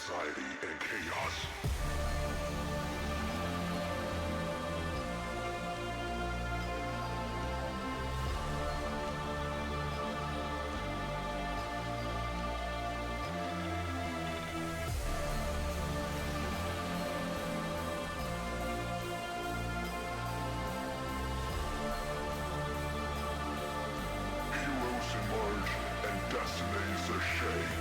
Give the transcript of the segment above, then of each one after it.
anxiety and chaos. Heroes emerge and destinies are shaped.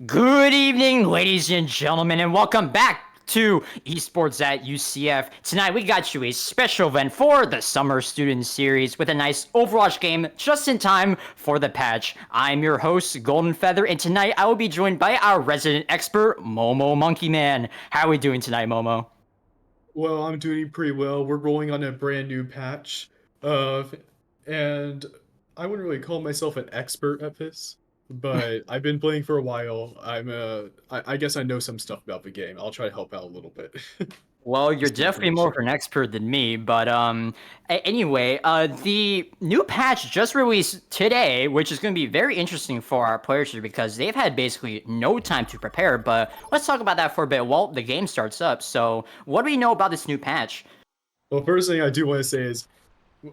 Good evening, ladies and gentlemen, and welcome back to Esports at UCF. Tonight, we got you a special event for the Summer Student Series with a nice Overwatch game just in time for the patch. I'm your host, Golden Feather, and tonight I will be joined by our resident expert, Momo Monkey Man. How are we doing tonight, Momo? Well, I'm doing pretty well. We're rolling on a brand new patch. Uh, and I wouldn't really call myself an expert at this, but I've been playing for a while. I guess I know some stuff about the game. I'll try to help out a little bit. Well, you're Just some definitely more information. of an expert than me, but anyway, the new patch just released today, which is going to be very interesting for our players here because they've had basically no time to prepare. But let's talk about that for a bit while the game starts up. So, what do we know about this new patch? Well, first thing I do want to say is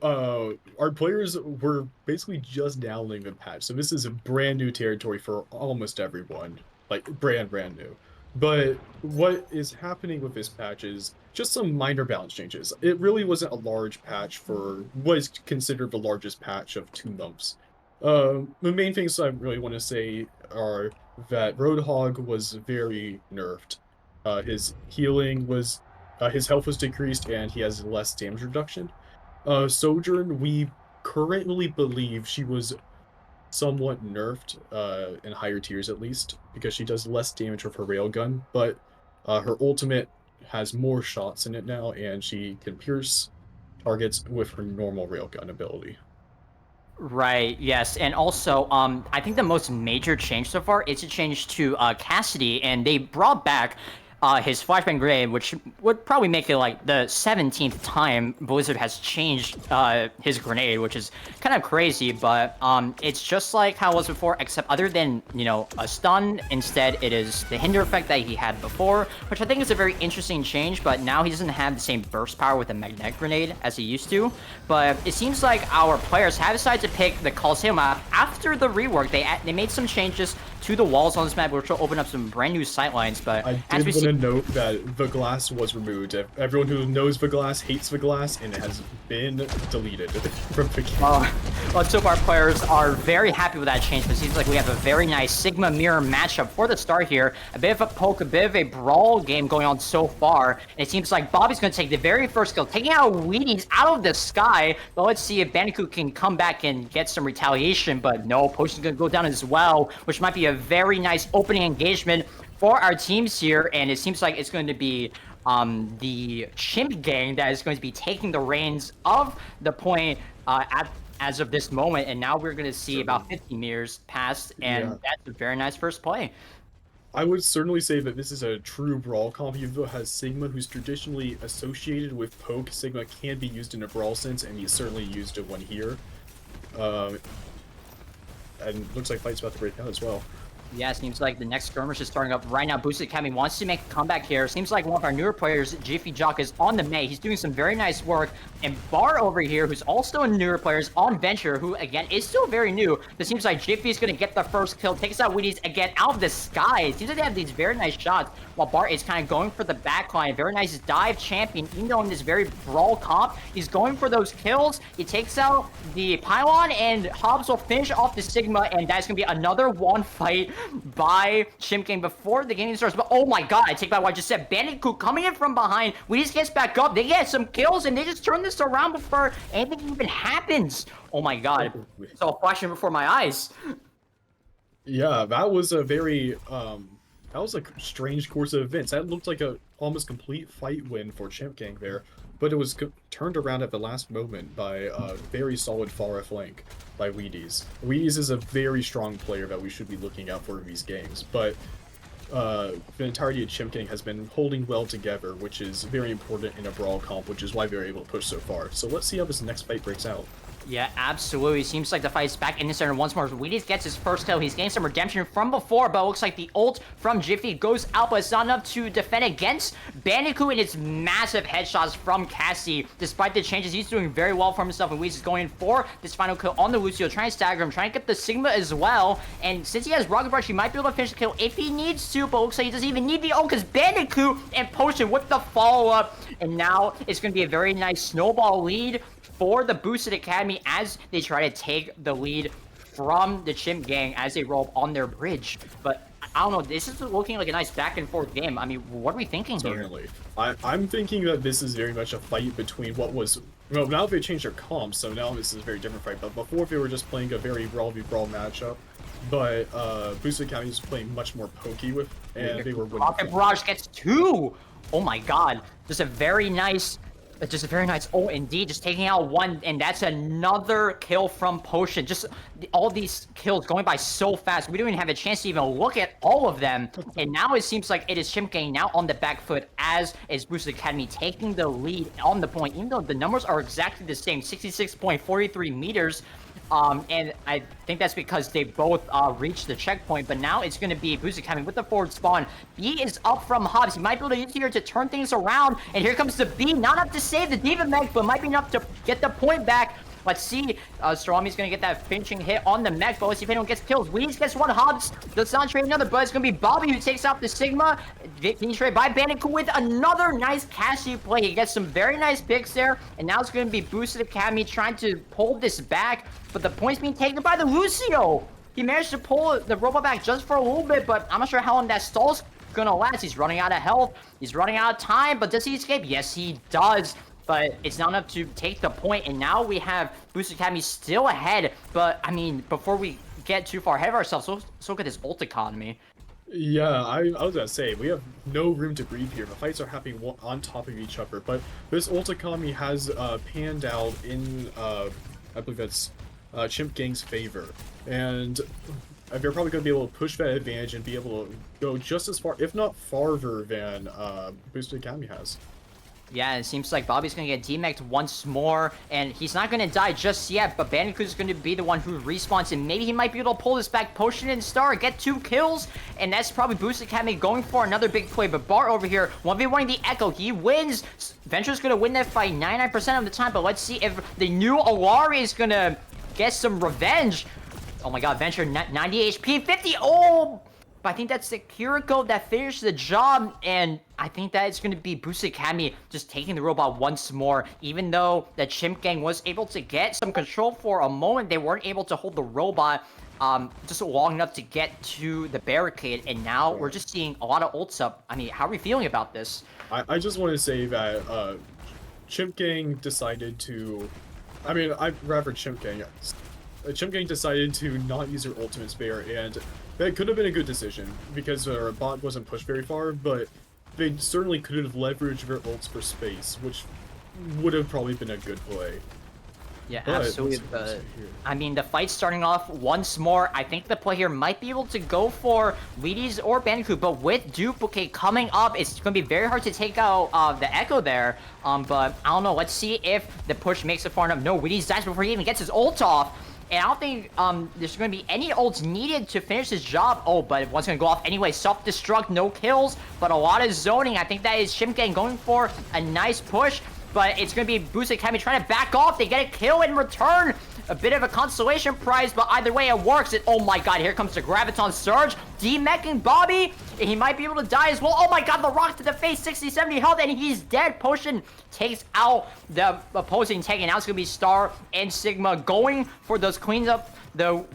our players were basically just downloading the patch, so this is a brand new territory for almost everyone, like brand new. But what is happening with this patch is just some minor balance changes. It really wasn't a large patch for what is considered the largest patch of 2 months. The main things I really want to say are that Roadhog was very nerfed. His healing was, his health was decreased, and he has less damage reduction. Sojourn, we currently believe she was somewhat nerfed, in higher tiers at least, because she does less damage with her railgun, but her ultimate has more shots in it now, and she can pierce targets with her normal railgun ability. Right, yes. And also, I think the most major change so far is a change to Cassidy, and they brought back his flashbang grenade, which would probably make it like the 17th time Blizzard has changed his grenade, which is kind of crazy, but it's just like how it was before, except other than, a stun, instead it is the hinder effect that he had before, which I think is a very interesting change, but now he doesn't have the same burst power with the magnetic grenade as he used to. But it seems like our players have decided to pick the Coliseum map after the rework. They made some changes to the walls on this map, which will open up some brand new sightlines. But I as did we want see, to note that the glass was removed. Everyone who knows the glass hates the glass, and it has been deleted from the game. let's hope our players are very happy with that change. But it seems like we have a very nice Sigma mirror matchup for the start here. A bit of a poke, a bit of a brawl game going on so far. And it seems like Bobby's going to take the very first kill, taking out Wheaties out of the sky. But let's see if Bandicoot can come back and get some retaliation. But no, Potion's going to go down as well, which might be a very nice opening engagement for our teams here. And it seems like it's going to be the Chimp gang that is going to be taking the reins of the point as of this moment. And now we're going to see about 50 meters past, and Yeah. that's a very nice first play. I would certainly say that this is a true brawl comp, even though it has Sigma, who's traditionally associated with Poke. Sigma can be used in a brawl sense, and he certainly used it one here. Um, and looks like fight's about to break out as well. Yeah, seems like the next skirmish is starting up right now. Boosted Academy wants to make a comeback here. Seems like one of our newer players, Jiffy Jock, is on the May. He's doing some very nice work. And Bar over here, who's also a newer player, is on Venture, who, again, is still very new. It seems like Jiffy's going to get the first kill, takes out Wheaties again out of the sky. It seems like they have these very nice shots, while Bart is kind of going for the backline. Very nice dive champion, even though in this very brawl comp, he's going for those kills. He takes out the pylon, and Hobbs will finish off the Sigma, and that's going to be another one fight by Chimp Gang before the game starts. But oh my god, I take back what I just said. Bandicoot coming in from behind. We just gets back up. They get some kills, and they just turn this around before anything even happens. Oh my god. It's all flashing before my eyes. Yeah, that was a very that was a strange course of events. That looked like a almost complete fight win for Chimp Gang there, but it was turned around at the last moment by a very solid far flank by Wheaties. Wheaties is a very strong player that we should be looking out for in these games, but the entirety of Chimp Gang has been holding well together, which is very important in a brawl comp, which is why they're able to push so far. So let's see how this next fight breaks out. Yeah, absolutely. Seems like the fight is back in the center once more. Wheaties gets his first kill. He's getting some redemption from before, but it looks like the ult from Jiffy goes out, but it's not enough to defend against Bandicoot and its massive headshots from Cassie. Despite the changes, he's doing very well for himself, and Wheaties is going in for this final kill on the Lucio, trying to stagger him, trying to get the Sigma as well. And since he has Rocket Rush, he might be able to finish the kill if he needs to, but it looks like he doesn't even need the ult because Bandicoot and Potion with the follow-up. And now it's going to be a very nice snowball lead for the Boosted Academy as they try to take the lead from the Chimp Gang as they roll up on their bridge. But I don't know. This is looking like a nice back and forth game. I mean, what are we thinking here? Certainly. I'm thinking that this is very much a fight between what was... Well, now they changed their comps, so now this is a very different fight. But before, they were just playing a very brawl v brawl matchup. But Boosted Academy was playing much more pokey with, and they were winning. Rocket Barrage gets 2! Oh my god. Just a very nice... Oh, indeed, just taking out 1, and that's another kill from Potion. Just all these kills going by so fast. We don't even have a chance to even look at all of them. And now it seems like it is Chimp Gang now on the back foot, as is Boosted Academy taking the lead on the point, even though the numbers are exactly the same, 66.43 meters. And I think that's because they both reached the checkpoint, but now it's going to be Boosted Academy with the forward spawn. B is up from Hobbs. He might be able to use here to turn things around, and here comes the B. Not enough to save the Diva Mech, but might be enough to get the point back. Let's see. Starami's going to get that finishing hit on the mech, but let's see if anyone gets kills. Weeds gets 1. Hobbs does not trade another, but it's going to be Bobby who takes out the Sigma. Finish trade by Bandicoot with another nice Cassie play. He gets some very nice picks there, and now it's going to be Boosted Academy trying to pull this back, but the point's being taken by the Lucio. He managed to pull the robot back just for a little bit, but I'm not sure how long that stall's going to last. He's running out of health. He's running out of time, but does he escape? Yes, he does. But it's not enough to take the point, and now we have Boosted Academy still ahead. But, I mean, before we get too far ahead of ourselves, so look at this ult economy. Yeah, I was gonna say, we have no room to breathe here. The fights are happening on top of each other, but this ult economy has panned out in, I believe that's Chimp Gang's favor. And they're probably going to be able to push that advantage and be able to go just as far, if not farther, than Boosted Academy has. Yeah, it seems like Bobby's going to get demeched once more, and he's not going to die just yet, but Bandicoot is going to be the one who respawns, and maybe he might be able to pull this back. Potion and Star get 2 kills, and that's probably Boosted Academy going for another big play, but Bar over here, 1v1 the Echo, he wins. Venture's going to win that fight 99% of the time, but let's see if the new Alari is going to get some revenge. Oh my god, Venture, 90 HP, 50, oh! But I think that's the Kiriko that finished the job, and I think that it's going to be Boosted Academy just taking the robot once more. Even though the Chimp Gang was able to get some control for a moment, they weren't able to hold the robot just long enough to get to the barricade, and now we're just seeing a lot of ults up. I mean, how are we feeling about this? I just want to say that Chimp Gang decided to... I mean, I'd rather Chimp Gang. Chimp Gang decided to not use their ultimate spare, and that could have been a good decision, because their bot wasn't pushed very far, but they certainly could have leveraged their ults for space, which would have probably been a good play. Yeah, But absolutely. I mean, the fight's starting off once more. I think the play here might be able to go for Wheaties or Bandicoot, but with Duplicate coming up, it's going to be very hard to take out the Echo there. But I don't know. Let's see if the push makes it far enough. No, Wheaties dies before he even gets his ult off. And I don't think there's going to be any ults needed to finish this job. Oh, but one's going to go off anyway. Self-destruct, no kills, but a lot of zoning. I think that is Chimp Gang going for a nice push, but it's going to be Boosted Academy trying to back off. They get a kill in return. A bit of a consolation prize, but either way it works. Oh my god, here comes the Graviton Surge. D-meching Bobby. He might be able to die as well. Oh my god, the rock to the face, 60, 70 health, and he's dead. Potion takes out the opposing tank, and now it's going to be Star and Sigma going for those cleans up. The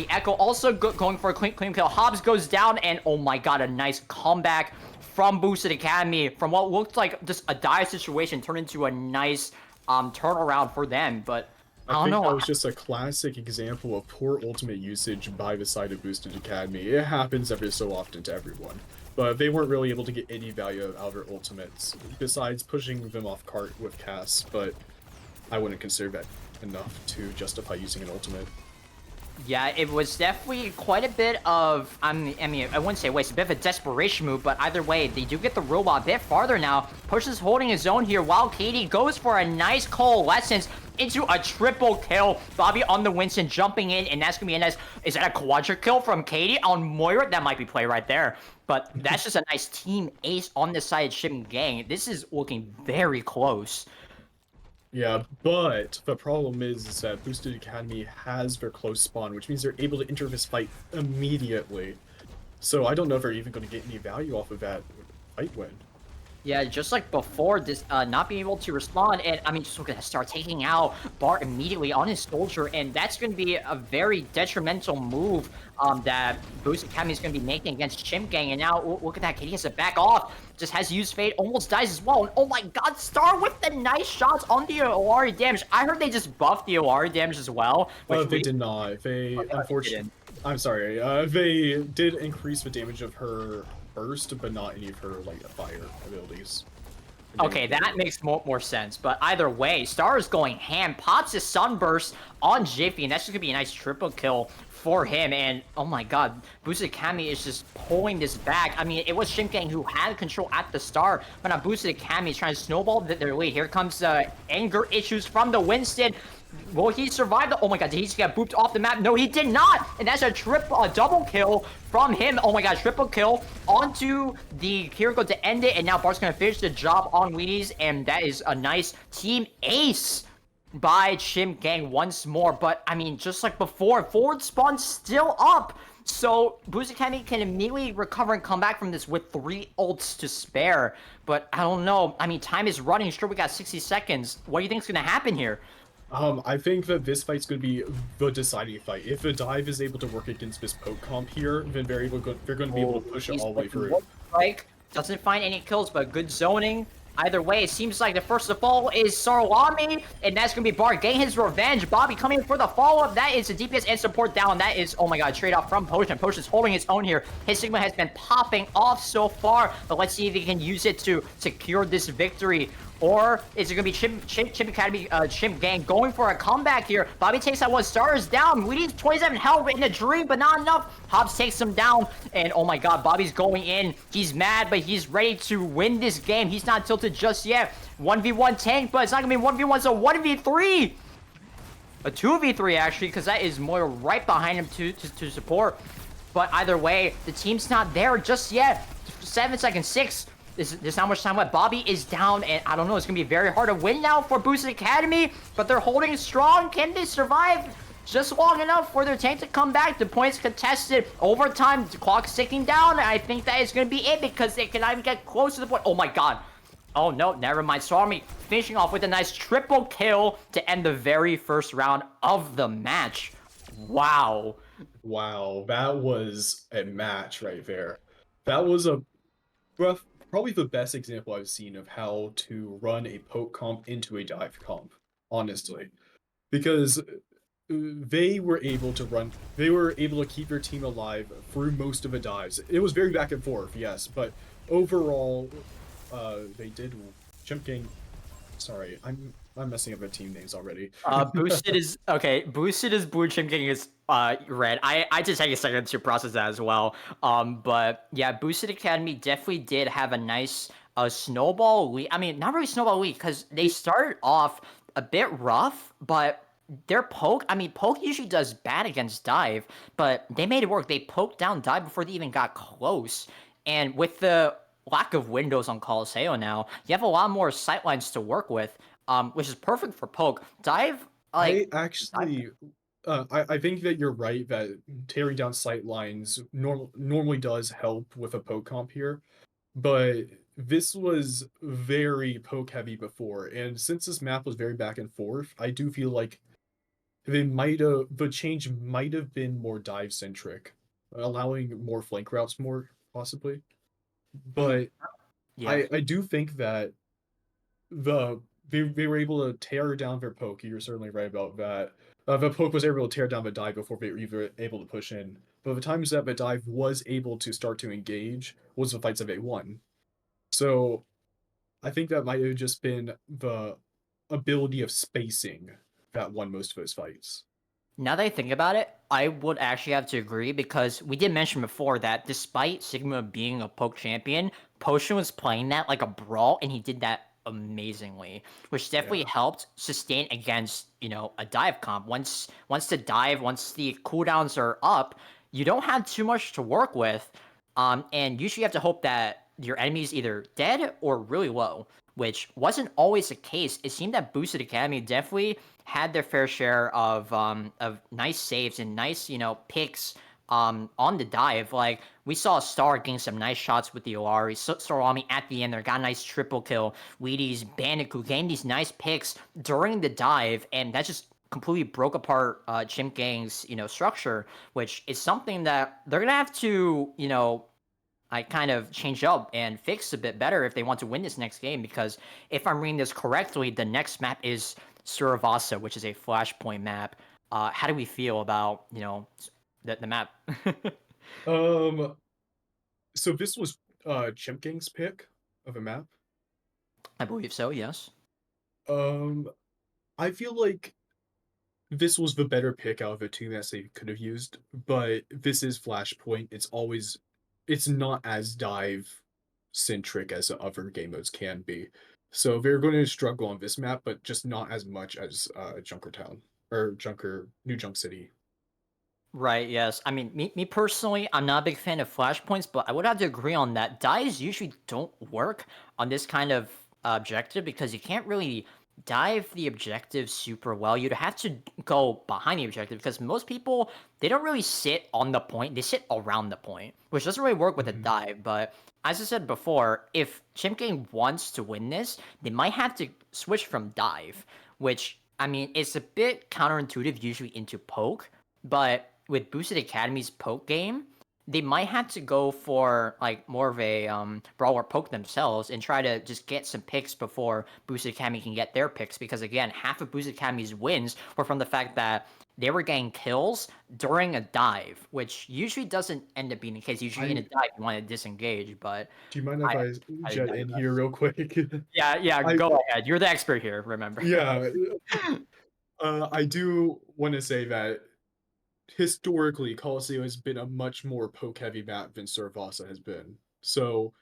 Echo also going for a clean kill. Hobbs goes down, and oh my god, a nice comeback from Boosted Academy. From what looked like just a dire situation turned into a nice turnaround for them, but I think that was just a classic example of poor ultimate usage by the side of Boosted Academy. It happens every so often to everyone. But they weren't really able to get any value out of their ultimates, besides pushing them off cart with Cass, but I wouldn't consider that enough to justify using an ultimate. Yeah, it was definitely quite a bit of, I mean, I wouldn't say waste, a bit of a desperation move, but either way, they do get the robot a bit farther now. Push is holding his own here while Katie goes for a nice coalescence into a triple kill. Bobby on the Winston jumping in, and that's going to be a nice, is that a quadra kill from Katie on Moira? That might be play right there. But that's just a nice team ace on the side of Chimp Gang. This is looking very close. Yeah, but the problem is that Boosted Academy has their close spawn, which means they're able to enter this fight immediately. So I don't know if they're even going to get any value off of that fight win. Yeah, just like before, this not being able to respond, and I mean, just look at that, start taking out Bart immediately on his soldier, and that's going to be a very detrimental move that Boost Academy is going to be making against Chimp Gang. And now look at that, Kitty has to back off, just has used Fate, almost dies as well. And oh my God, Star with the nice shots on the Owari damage. I heard they just buffed the Owari damage as well, which They did not. They unfortunately. I'm sorry. They did increase the damage of her burst, but not any of her like fire abilities. Okay, that makes more sense. But either way, Star is going ham, pops his Sunburst on Jiffy, and that's just going to be a nice triple kill for him. And oh my God, Boosted Kami is just pulling this back. I mean, it was Chimp Gang who had control at the start, but now Boosted Kami is trying to snowball their lead. Here comes anger issues from the Winston. Will he survive the— oh my God, did he just get booped off the map? No, he did not! And that's a double kill from him. Oh my God, triple kill onto the Kiriko to end it. And now Bart's gonna finish the job on Wheaties. And that is a nice team ace by Chimp Gang once more. But I mean, just like before, forward spawn still up. So Boost Academy can immediately recover and come back from this with 3 ults to spare. But I don't know. I mean, time is running. Sure, we got 60 seconds. What do you think is gonna happen here? I think that this fight's going to be the deciding fight. If the dive is able to work against this poke comp here, then they're going to be able to push it all the way through. Strike doesn't find any kills, but good zoning. Either way, it seems like the first to fall is Sarwami, and that's going to be Bart getting his revenge. Bobby coming in for the follow-up. That is the DPS and support down. That is, oh my God, straight off from Potion. Potion's holding his own here. His Sigma has been popping off so far, but let's see if he can use it to secure this victory. Or is it going to be Chimp Academy, Chimp Gang going for a comeback here? Bobby takes that one. Star is down. We need 27 health in a dream, but not enough. Hobbs takes him down. And oh my God, Bobby's going in. He's mad, but he's ready to win this game. He's not tilted just yet. 1v1 tank, but it's not going to be 1v1, so 1v3. A 2v3, actually, because that is Moira right behind him to support. But either way, the team's not there just yet. 7 seconds, 6. There's not much time left. Bobby is down, and I don't know. It's going to be very hard to win now for Boosted Academy, but they're holding strong. Can they survive just long enough for their tank to come back? The points contested. Overtime, the clock's ticking down. I think that is going to be it because they cannot even get close to the point. Oh, my God. Oh, no. Never mind. Stormy finishing off with a nice triple kill to end the very first round of the match. Wow. Wow. That was a match right there. That was a rough... probably the best example I've seen of how to run a poke comp into a dive comp, honestly. Because they were able to keep their team alive through most of the dives. It was very back and forth, yes, but overall, they did. Chimp Gang, sorry, I'm messing up their team names already. Boosted is okay. Boosted is blue. Chimp King is red. I just take a second to process that as well. But yeah, Boosted Academy definitely did have a nice snowball lead. I mean, not really snowball lead because they started off a bit rough, but their poke. I mean, poke usually does bad against dive, but they made it work. They poked down dive before they even got close, and with the lack of windows on Colosseo now, you have a lot more sightlines to work with. Which is perfect for poke. Dive, like... I actually, I think that you're right that tearing down sight lines normally does help with a poke comp here, but this was very poke heavy before, and since this map was very back and forth, I do feel like the change might have been more dive centric, allowing more flank routes more possibly. But yeah. I do think that they were able to tear down their poke. You're certainly right about that. The poke was able to tear down the dive before they were even able to push in. But the times that the dive was able to start to engage was the fights that they won. So I think that might have just been the ability of spacing that won most of those fights. Now that I think about it, I would actually have to agree because we did mention before that despite Sigma being a poke champion, Potion was playing that like a brawl, and he did that amazingly, which definitely helped sustain against, a dive comp. Once the cooldowns are up, you don't have too much to work with, and usually you have to hope that your enemy's either dead or really low, which wasn't always the case. It seemed that Boosted Academy definitely had their fair share of nice saves and nice, picks on the dive. Like we saw Star getting some nice shots with the Olari, Sarami at the end there got a nice triple kill. Wheaties, Bandicoot getting these nice picks during the dive, and that just completely broke apart Chimp Gang's structure, which is something that they're gonna have to I kind of change up and fix a bit better if they want to win this next game. Because if I'm reading this correctly, the next map is Suravasa, which is a Flashpoint map. How do we feel about the map? Um, so this was Chimp Gang's pick of a map. I believe so. Yes. Um, I feel like this was the better pick out of the two that they could have used, but this is Flashpoint. It's not as dive centric as the other game modes can be. So they're going to struggle on this map, but just not as much as Junkertown or New Junk City. Right, yes. I mean, me personally, I'm not a big fan of flashpoints, but I would have to agree on that. Dives usually don't work on this kind of objective because you can't really dive the objective super well. You'd have to go behind the objective because most people, they don't really sit on the point, they sit around the point, which doesn't really work with a dive. But as I said before, if Chimp Gang wants to win this, they might have to switch from dive, which, I mean, it's a bit counterintuitive usually into poke, but with Boosted Academy's poke game, they might have to go for like more of a brawler poke themselves and try to just get some picks before Boosted Academy can get their picks. Because again, half of Boosted Academy's wins were from the fact that they were getting kills during a dive, which usually doesn't end up being the case. Usually in a dive, you want to disengage, but Do you mind if I jet in here real quick? yeah, go ahead. You're the expert here, remember? Yeah, I do want to say that historically, Coliseum has been a much more poke-heavy map than Suravasa has been. So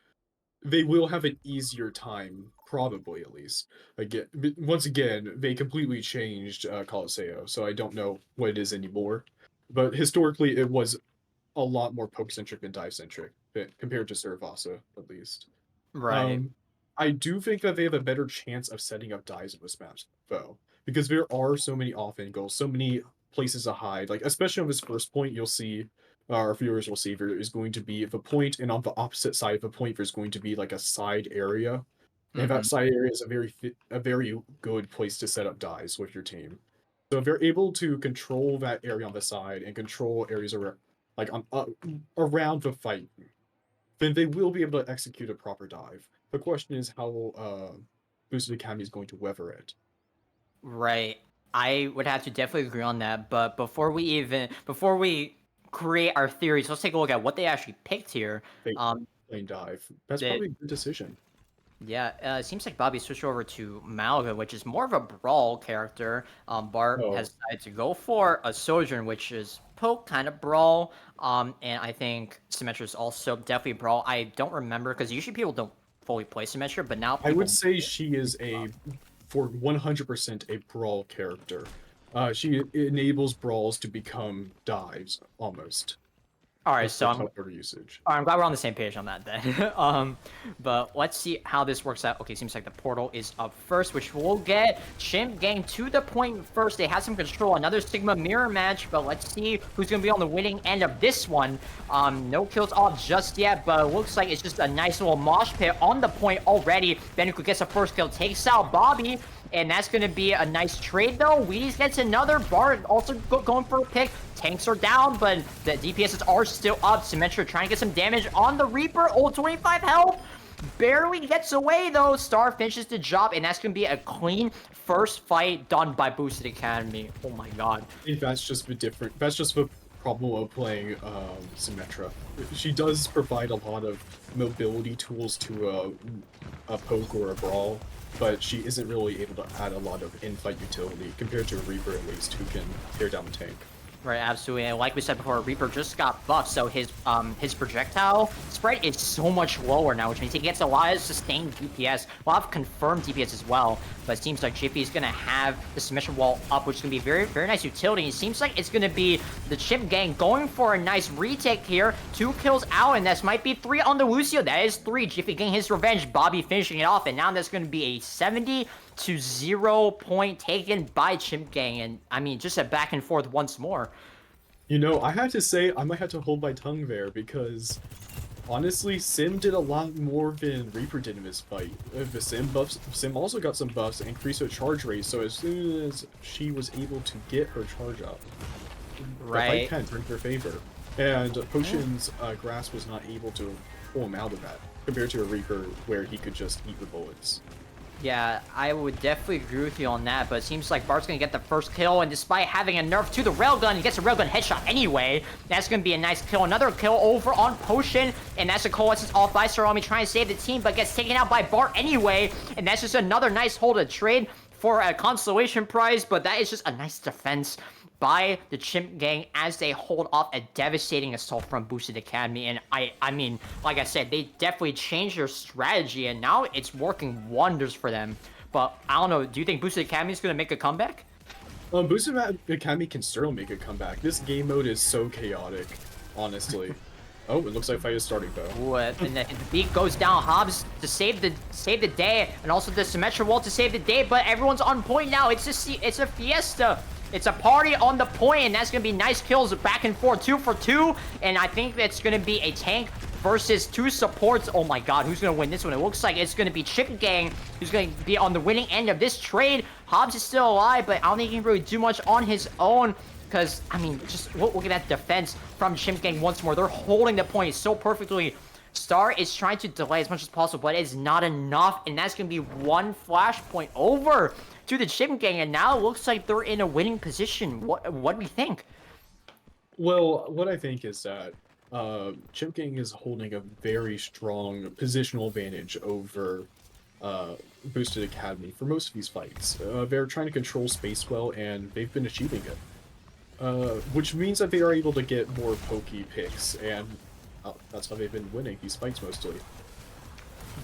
they will have an easier time, probably at least. Again, once again, they completely changed Coliseum, so I don't know what it is anymore. But historically, it was a lot more poke-centric than dive-centric compared to Suravasa, at least. Right. I do think that they have a better chance of setting up dives in this map, though, because there are so many off angles, so many places to hide. Like, especially on this first point, you'll see, our viewers will see, there is going to be the point, and on the opposite side of the point, there's going to be like a side area. And that side area is a very good place to set up dives with your team. So if they're able to control that area on the side and control areas around, like on around the fight, then they will be able to execute a proper dive. The question is how Boosted Academy is going to weather it. Right. I would have to definitely agree on that. But before we create our theories, let's take a look at what they actually picked here. They lane dive. That's they- probably a good decision. Yeah, it seems like Bobby switched over to Malga, which is more of a brawl character. Bart has decided to go for a Sojourn, which is poke kind of brawl. And I think Symmetra is also definitely brawl. I don't remember because usually people don't fully play Symmetra, but now I would say she is for 100% a brawl character. She enables brawls to become dives almost. All right, so usage. I'm glad we're on the same page on that then. But let's see how this works out. Okay, seems like the portal is up first, which will get Chimp Gang to the point first. They have some control. Another Sigma mirror match, but let's see who's going to be on the winning end of this one. No kills off just yet, but it looks like it's just a nice little mosh pit on the point already. Bendiku gets a first kill, takes out Bobby. And that's going to be a nice trade, though. Wheaties gets another. Bart also going for a pick. Tanks are down, but the DPSs are still up. Symmetra trying to get some damage on the Reaper. Oh, 25 health. Barely gets away, though. Star finishes the job, and that's going to be a clean first fight done by Boosted Academy. Oh, my God. I think that's just the problem of playing Symmetra. She does provide a lot of mobility tools to a poke or a brawl, but she isn't really able to add a lot of in-fight utility compared to a Reaper, at least, who can tear down the tank. Right, absolutely. And like we said before, Reaper just got buffed, so his projectile spread is so much lower now, which means he gets a lot of sustained DPS, a lot of confirmed DPS as well. But it seems like Jiffy is going to have the submission wall up, which is going to be very, very nice utility. It seems like it's going to be the Chimp Gang going for a nice retake here. 2 kills out, and this might be 3 on the Lucio. That is 3. Jiffy getting his revenge. Bobby finishing it off, and now that's going to be a 70-0 point taken by Chimp Gang. And, I mean, just a back and forth once more. You know, I had to say I might have to hold my tongue there because honestly, Sim did a lot more than Reaper did in this fight. The Sim buffs, Sim also got some buffs and increased her charge rate. So as soon as she was able to get her charge up, the fight Right. kind of turned in her favor. And Potion's grasp was not able to pull him out of that compared to a Reaper where he could just eat the bullets. Yeah, I would definitely agree with you on that, but it seems like Bart's gonna get the first kill, and despite having a nerf to the railgun, he gets a railgun headshot anyway. That's gonna be a nice kill. Another kill over on Potion, and that's a coalescence off by Sarami trying to save the team, but gets taken out by Bart anyway, and that's just another nice hold of trade for a consolation prize, but that is just a nice defense by the Chimp gang as they hold off a devastating assault from Boosted Academy. And I mean, like I said, they definitely changed their strategy, and now it's working wonders for them. But I don't know, do you think Boosted Academy is going to make a comeback? Boosted Academy can certainly make a comeback. This game mode is so chaotic, honestly. Oh, it looks like fight is starting though. Ooh, and the beat goes down. Hobbs to save the day, and also the Symmetra wall to save the day. But everyone's on point now. It's a fiesta. It's a party on the point, and that's gonna be nice kills back and forth, 2 for 2. And I think that's gonna be a tank versus 2 supports. Oh my god, who's gonna win this one? It looks like it's gonna be Chip Gang who's gonna be on the winning end of this trade. Hobbs is still alive, but I don't think he can really do much on his own. Because, I mean, just look at that defense from Chimp Gang once more. They're holding the point so perfectly. Star is trying to delay as much as possible, but it's not enough. And that's going to be 1 flashpoint over to the Chimp Gang. And now it looks like they're in a winning position. What do we think? Well, what I think is that Chimp Gang is holding a very strong positional advantage over Boosted Academy for most of these fights. They're trying to control space well, and they've been achieving it. Which means that they are able to get more pokey picks, and that's how they've been winning these fights mostly.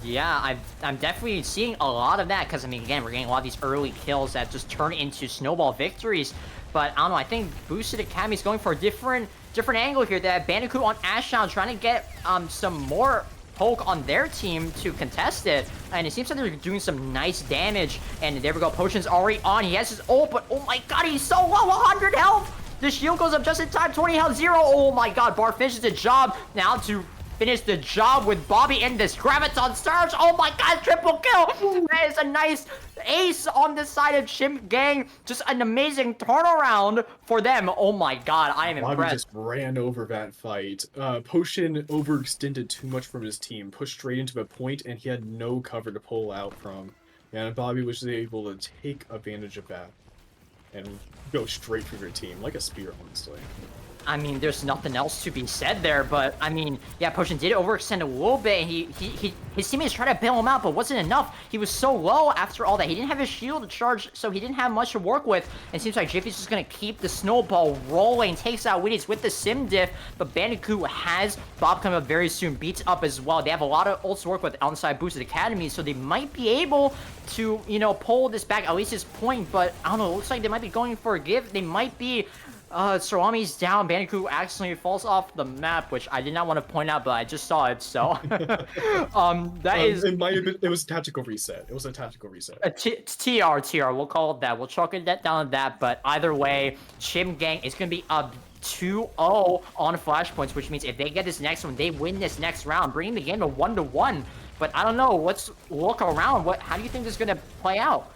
Yeah, I'm definitely seeing a lot of that because, I mean, again, we're getting a lot of these early kills that just turn into snowball victories. But I don't know, I think Boosted Academy is going for a different angle here. That Bandicoot on Ashdown trying to get some more poke on their team to contest it. And it seems like they're doing some nice damage. And there we go, Potion's already on. He has his ult, but oh my god, he's so low, 100 health! The shield goes up just in time, 20 health, 0. Oh my god, Bart finishes the job. Now to finish the job with Bobby and this Graviton Surge. Oh my god, triple kill! That is a nice ace on the side of Chimp Gang. Just an amazing turnaround for them. Oh my god, I am Bobby impressed. just ran over that fight. Potion overextended too much from his team, pushed straight into the point, and he had no cover to pull out from. And Bobby was able to take advantage of that and go straight for your team, like a spear, honestly. I mean, there's nothing else to be said there, but I mean, yeah, Potion did overextend a little bit, and his teammates tried to bail him out, but wasn't enough. He was so low after all that. He didn't have his shield to charge, so he didn't have much to work with. And it seems like Jiffy's just gonna keep the snowball rolling, takes out Wheaties with the Sim diff, but Bandicoot has Bob come up very soon, beats up as well. They have a lot of ults to work with outside Boosted Academy, so they might be able to, you know, pull this back, at least this point, but I don't know, it looks like they might be going for a give. They might be. Sarami's down. Bandicoot accidentally falls off the map, which I did not want to point out, but I just saw it, so. That is. It might have been. It was a tactical reset. It was a tactical reset. A TR. We'll call it that. We'll chalk it down to that, but either way, Chim Gang is going to be up 2-0 on flashpoints, which means if they get this next one, they win this next round, bringing the game to 1-1. But I don't know. Let's look around. How do you think this is going to play out?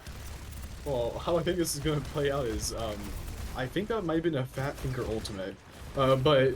Well, how I think this is going to play out is, I think that might have been a Fat Finger ultimate, but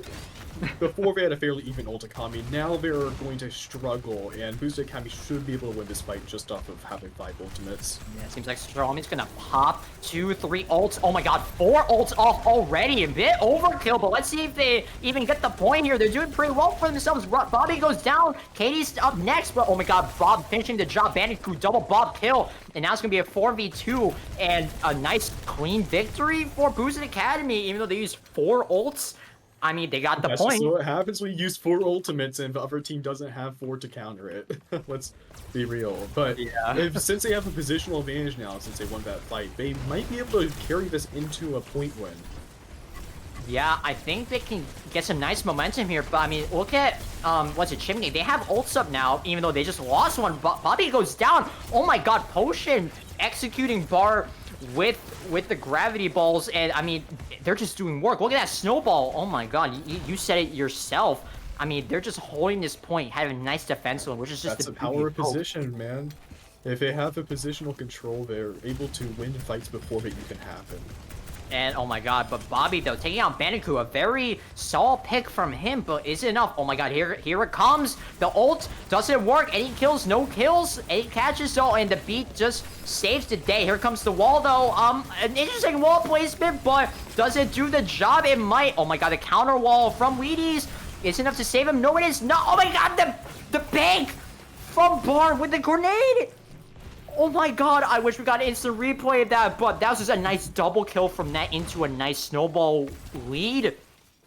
before they had a fairly even ult economy, now they're going to struggle, and Boosted Academy should be able to win this fight just off of having 5 ultimates. Yeah, it seems like Sarami's gonna pop 2, 3 ults. Oh my god, 4 ults off already. A bit overkill, but let's see if they even get the point here. They're doing pretty well for themselves. Bobby goes down. Katie's up next, but oh my god, Bob finishing the job. Bandicoot double Bob kill. And now it's gonna be a 4v2 and a nice clean victory for Boosted Academy, even though they used 4 ults. I mean, they got the That's point. just what happens when you use 4 ultimates and the other team doesn't have 4 to counter it. Let's be real. But Yeah. since they have a positional advantage now, since they won that fight, they might be able to carry this into a point win. Yeah, I think they can get some nice momentum here, but I mean, look at, what's it, Chimney? They have ults up now, even though they just lost one. Bobby goes down. Oh my god, Potion executing Bar with the gravity balls, and I mean, they're just doing work. Look at that snowball. Oh my god, you said it yourself. I mean, they're just holding this point, having a nice defensive one, which is just That's the the beauty power of of Poke. position, man. If they have the positional control, they're able to win fights before it even happen. And oh my god, but Bobby though taking out Bandicoot, a very solid pick from him, but is it enough? Oh my god, here it comes. The ult doesn't work. Any kills, no kills, 8 catches though, and the beat just saves the day. Here comes the wall though. An interesting wall placement, but does it do the job? It might. Oh my god, the counter wall from Wheaties is enough to save him. No, it is not. Oh my god, the bank from Bart with the grenade. Oh my god, I wish we got an instant replay of that, but that was just a nice double kill from that into a nice snowball lead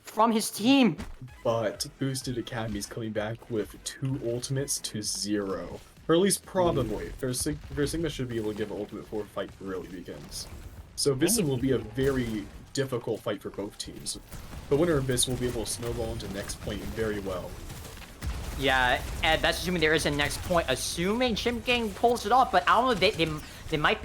from his team. But Boosted Academy's coming back with 2 ultimates to 0. Or at least probably. Sigma should be able to give an ultimate before a fight really begins. So this will be a very difficult fight for both teams. The winner of this will be able to snowball into next point very well. Yeah, and that's assuming there is a next point. Assuming Chimp Gang pulls it off, but I don't know. They might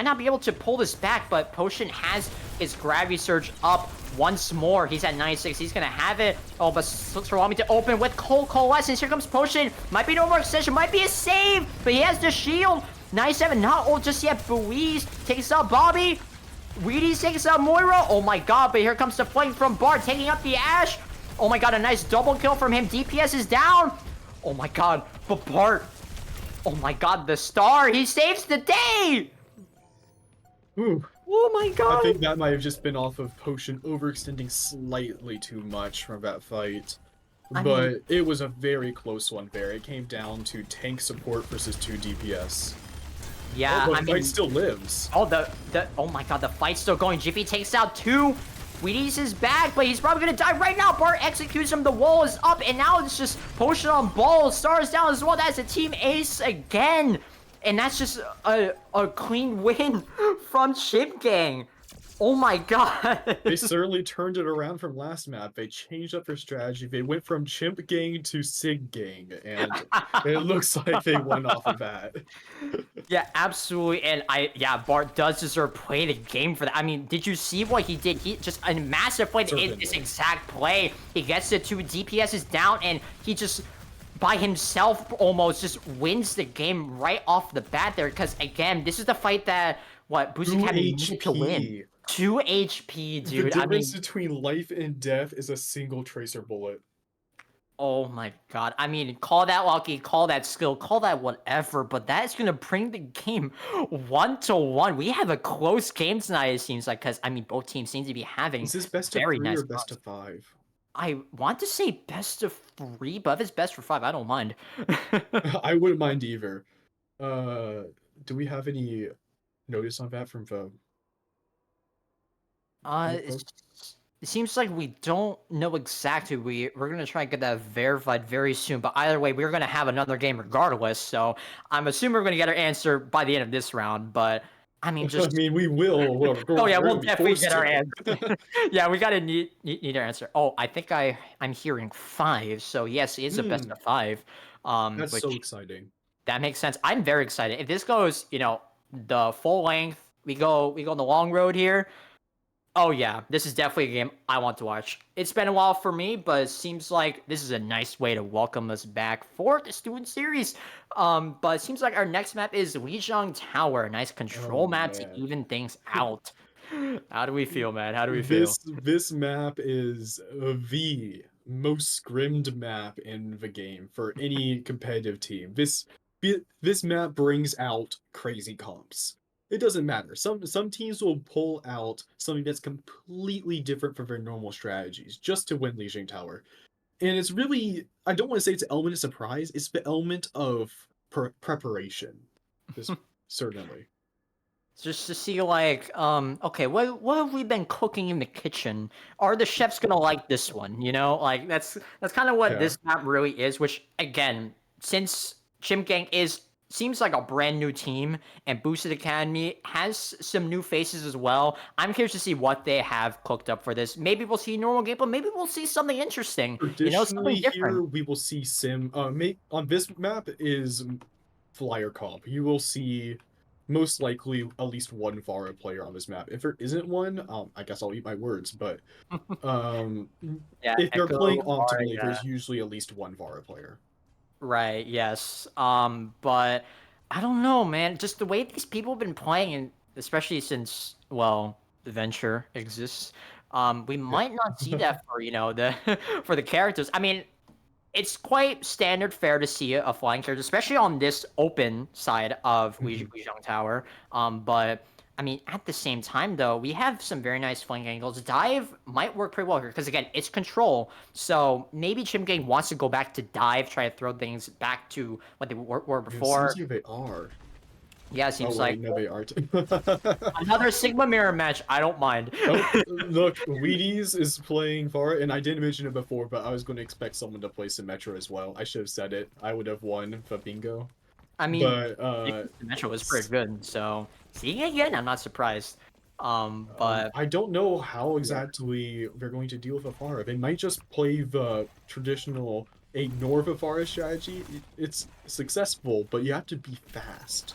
not be able to pull this back. But Potion has his gravity surge up once more. He's at 96. He's gonna have it. Oh, but looks for Wami to open with Coalescence. Here comes Potion. Might be no more extension. Might be a save, but he has the shield. 97. Not ult just yet. Buiz takes out Bobby. Wheaties takes out Moira. Oh my god! But here comes the flame from Bart taking up the Ash. Oh my god, a nice double kill from him. DPS is down. Oh my god, but Bart. Oh my god, the star. He saves the day. Ooh. Oh my god. I think that might have just been off of Potion overextending slightly too much from that fight. But it was a very close one there. It came down to tank support versus 2 DPS. Yeah, oh, the fight still lives. Oh, oh my god, the fight's still going. Jiffy takes out 2. Wheaties is back, but he's probably gonna die right now. Bart executes him. The wall is up, and now it's just Potion on balls. Stars down as well. That's a team ace again. And that's just a clean win from Chimp Gang. Oh my god. They certainly turned it around from last map. They changed up their strategy. They went from Chimp Gang to Sig Gang, and it looks like they won off of that. Yeah, absolutely. And Bart does deserve play the game for that. I mean, did you see what he did? He just a massive play in this exact play. He gets the 2 DPSs down, and he just by himself almost just wins the game right off the bat there. Because again, this is the fight that Boosted Academy needed to win. 2 HP, dude. The difference between life and death is a single tracer bullet. Oh my god. I mean, call that lucky, call that skill, call that whatever, but that is going to bring the game 1-1. We have a close game tonight, it seems like, because, I mean, both teams seem to be having Is this best of 3 or best of 5? I want to say best of 3, but if it's best for 5, I don't mind. I wouldn't mind either. Do we have any notice on that from the... It seems like we don't know exactly. We're gonna try and get that verified very soon. But either way, we're gonna have another game regardless. So I'm assuming we're gonna get our answer by the end of this round. But I mean, just I mean, we will. oh yeah, we'll definitely get our answer. Yeah, we gotta need our answer. Oh, I think I'm hearing 5. So yes, it's a best of 5. That's so exciting. That makes sense. I'm very excited. If this goes, the full length, we go the long road here. Oh yeah, this is definitely a game I want to watch. It's been a while for me, but it seems like this is a nice way to welcome us back for the student series. But it seems like our next map is Lijiang Tower, a nice control map to even things out. How do we feel, man? How do we feel? This map is the most scrimmed map in the game for any competitive team. This map brings out crazy comps. It doesn't matter. Some teams will pull out something that's completely different from their normal strategies just to win Lijiang Tower. And it's really, I don't want to say it's an element of surprise, it's the element of preparation. Certainly. Just to see okay, what have we been cooking in the kitchen? Are the chefs gonna like this one? Like that's kind of what this map really is, which again, since Chimp Gang seems like a brand new team, and Boosted Academy has some new faces as well. I'm curious to see what they have cooked up for this. Maybe we'll see normal gameplay. Maybe we'll see something interesting. Traditionally, something different. here we will see on this map is flyer comp. You will see most likely at least one Vara player on this map. If there isn't one, I guess I'll eat my words. But um, Yeah, if they're Echo, playing Var, optimally, yeah. there's usually at least one Vara player. Right, yes. But I don't know, man. Just the way these people have been playing, and especially since, well, the Venture exists, we Yeah. might not see that for, the for the characters. I mean, it's quite standard fare to see a flying character, especially on this open side of Mhm. Weijing Tower. But I mean, at the same time, though, we have some very nice flank angles. Dive might work pretty well here because again, it's control. So maybe Chimp wants to go back to dive, try to throw things back to what they were Yeah, it seems before. like they are. Yeah, it Oh seems like wait, no, they aren't. another Sigma mirror match. I don't mind. Oh, look, Wheaties is playing Vara, and I didn't mention it before, but I was going to expect someone to play Symmetra as well. I should have said it. I would have won for bingo. I mean, But the Metro was pretty good, so seeing it again, I'm not surprised. But I don't know how exactly they're going to deal with Vara. They might just play the traditional ignore Vara strategy. It's successful, but you have to be fast.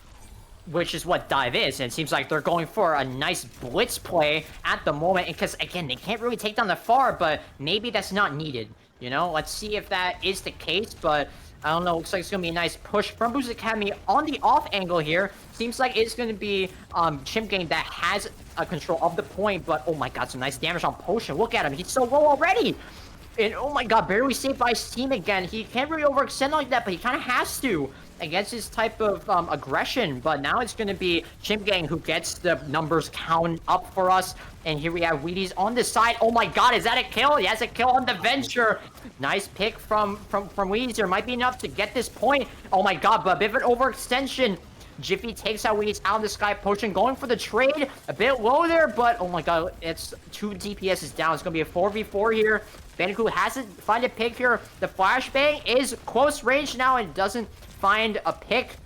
which is what dive is, and it seems like they're going for a nice blitz play at the moment, because again, they can't really take down the far, but maybe that's not needed. Let's see if that is the case, but I don't know. Looks like it's gonna be a nice push from Boost Academy on the off angle here. Seems like it's gonna be Chimp that has a control of the point, but oh my god, some nice damage on Potion. Look at him, he's so low already. And oh my god, barely saved by his team again. He can't really overextend like that, but he kind of has to against his type of aggression. But now it's going to be Chimp who gets the numbers count up for us. And here we have Wheaties on the side. Oh my god, is that a kill? Yes, a kill on the Venture. Nice pick from Wheaties. There might be enough to get this point. Oh my god, but a bit of an overextension. Jiffy takes out Wheaties out in the sky. Potion going for the trade. A bit low there, but oh my god, it's 2 DPS is down. It's going to be a 4v4 here. Bandicoot has to find a pick here. The flashbang is close range now and doesn't find a pick.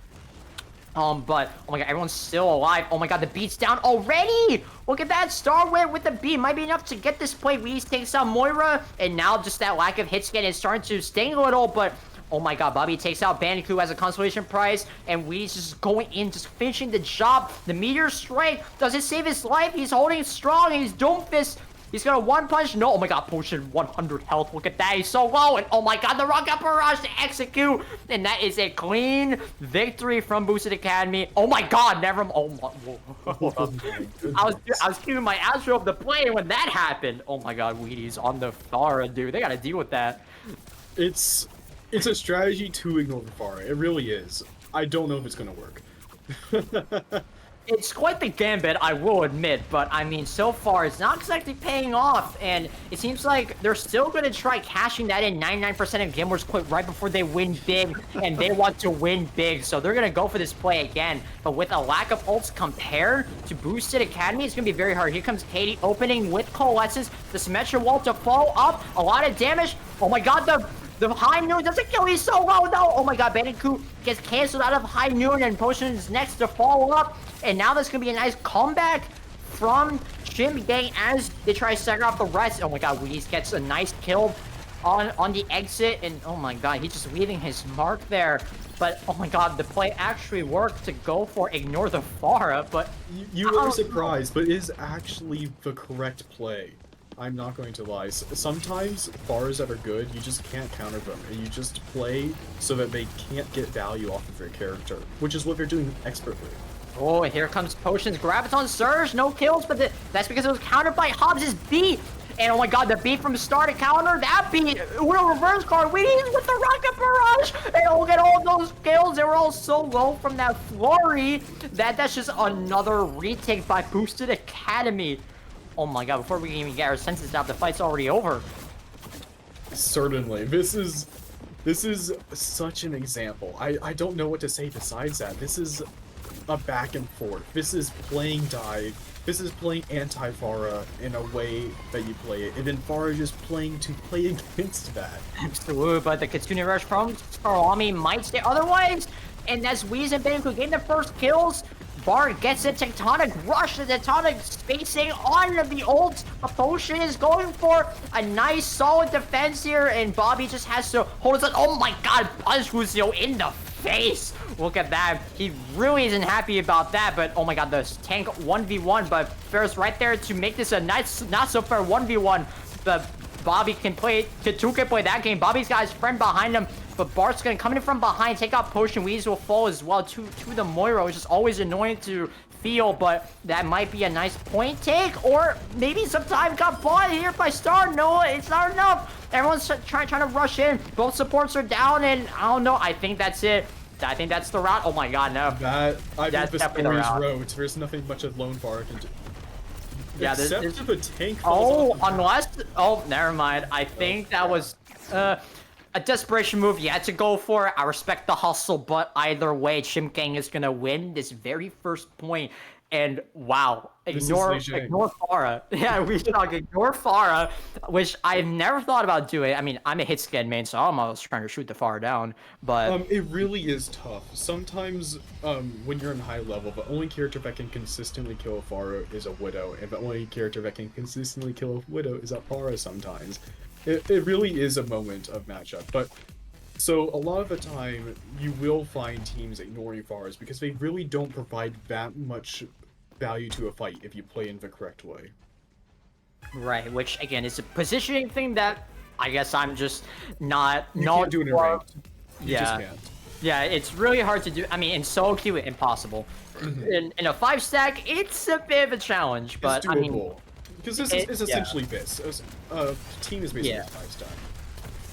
But oh my god, everyone's still alive. Oh my god, the beat's down already. Look at that. Starware with the beat might be enough to get this play. Weez takes out Moira, and now just that lack of hit scan is starting to sting a little, but oh my god, Bobby takes out Bandicoot as a consolation prize, and Weez just going in, just finishing the job. The meteor strike, does it save his life? He's holding strong, and he's Doomfist. He's gonna one punch. No, oh my god, Potion 100 health. Look at that, he's so low. And oh my god, the Rocket Barrage to execute. And that is a clean victory from Boosted Academy. Oh my god, never. Oh my. Whoa. I was keeping my Astro of the play when that happened. Oh my god, Wheaties on the Thara, dude. They gotta deal with that. It's a strategy to ignore the Vara. It really is. I don't know if it's gonna work. It's quite the gambit, I will admit, but I mean, so far, it's not exactly paying off, and it seems like they're still going to try cashing that in. 99% of gamers quit right before they win big, and they want to win big, so they're going to go for this play again. But with a lack of ults compared to Boosted Academy, it's going to be very hard. Here comes Katie opening with Coalescence, the Symmetra wall to fall up, a lot of damage. Oh my god, the high noon doesn't kill, he's so low though. Oh my god, Bandicoot gets canceled out of high noon, and Potion is next to follow up. And now there's gonna be a nice comeback from Chimp as they try to stagger off the rest. Oh my god, Weez gets a nice kill on the exit, and oh my god, he's just leaving his mark there. But oh my god, the play actually worked to go for ignore the Pharah, but You were surprised, but it is actually the correct play. I'm not going to lie. Sometimes bars that are good, you just can't counter them, and you just play so that they can't get value off of their character, which is what they're doing expertly. Oh, and here comes Potion's Graviton Surge. No kills, but that's because it was countered by Hobbs' beat. And oh my god, the beat from the start of counter, that beat, with a reverse card, Wheaties with the Rocket Barrage. And look at all those kills. They were all so low from that flurry that's just another retake by Boosted Academy. Oh my god, before we can even get our senses out, the fight's already over. Certainly. This is such an example. I don't know what to say besides that. This is a back and forth. This is playing dive. This is playing anti-Vara in a way that you play it. And then Vara just playing to play against that. Absolutely, but the Kitsune Rush from Karami might stay otherwise. And that's Weez and Bandicoot getting the first kills. Bar gets a Tectonic Rush, the Tectonic spacing on the ult. A Potion is going for a nice solid defense here, and Bobby just has to hold his own. Oh my god, Punch Lucio in the face. Look at that. He really isn't happy about that, but oh my god, the tank 1v1, but Ferris right there to make this a nice, not so fair 1v1. But Bobby can play, K2 can play that game. Bobby's got his friend behind him, but Bart's gonna come in from behind, take out Potion. Weeze will fall as well to the Moira, which is always annoying to feel, but that might be a nice point take, or maybe some time got bought here by Star. No, it's not enough. Everyone's trying to rush in. Both supports are down, and I don't know. I think that's it. I think that's the route. Oh my god, no. That's the story's route. There's nothing much a lone bar can do. Yeah, except if a tank falls off unless... Oh, never mind. I think that was a desperation move you had to go for. I respect the hustle, but either way, Chimp Gang is going to win this very first point. And wow, ignore Pharah. Yeah, we should ignore Pharah, which I never thought about doing. I mean, I'm a hit scan main, so I'm always trying to shoot the Pharah down. But it really is tough. Sometimes when you're in high level, the only character that can consistently kill a Pharah is a Widow, and the only character that can consistently kill a Widow is a Pharah sometimes. It really is a moment of matchup, but so a lot of the time you will find teams ignoring Pharahs because they really don't provide that much value to a fight if you play in the correct way. Right, which again is a positioning thing that I guess I'm just not. You can't do it in ranked. You just can't. Yeah, it's really hard to do. I mean, in solo queue, impossible. In a 5-stack, it's a bit of a challenge, but it's doable. I mean, because this is essentially this. Team is basically a 5-stack.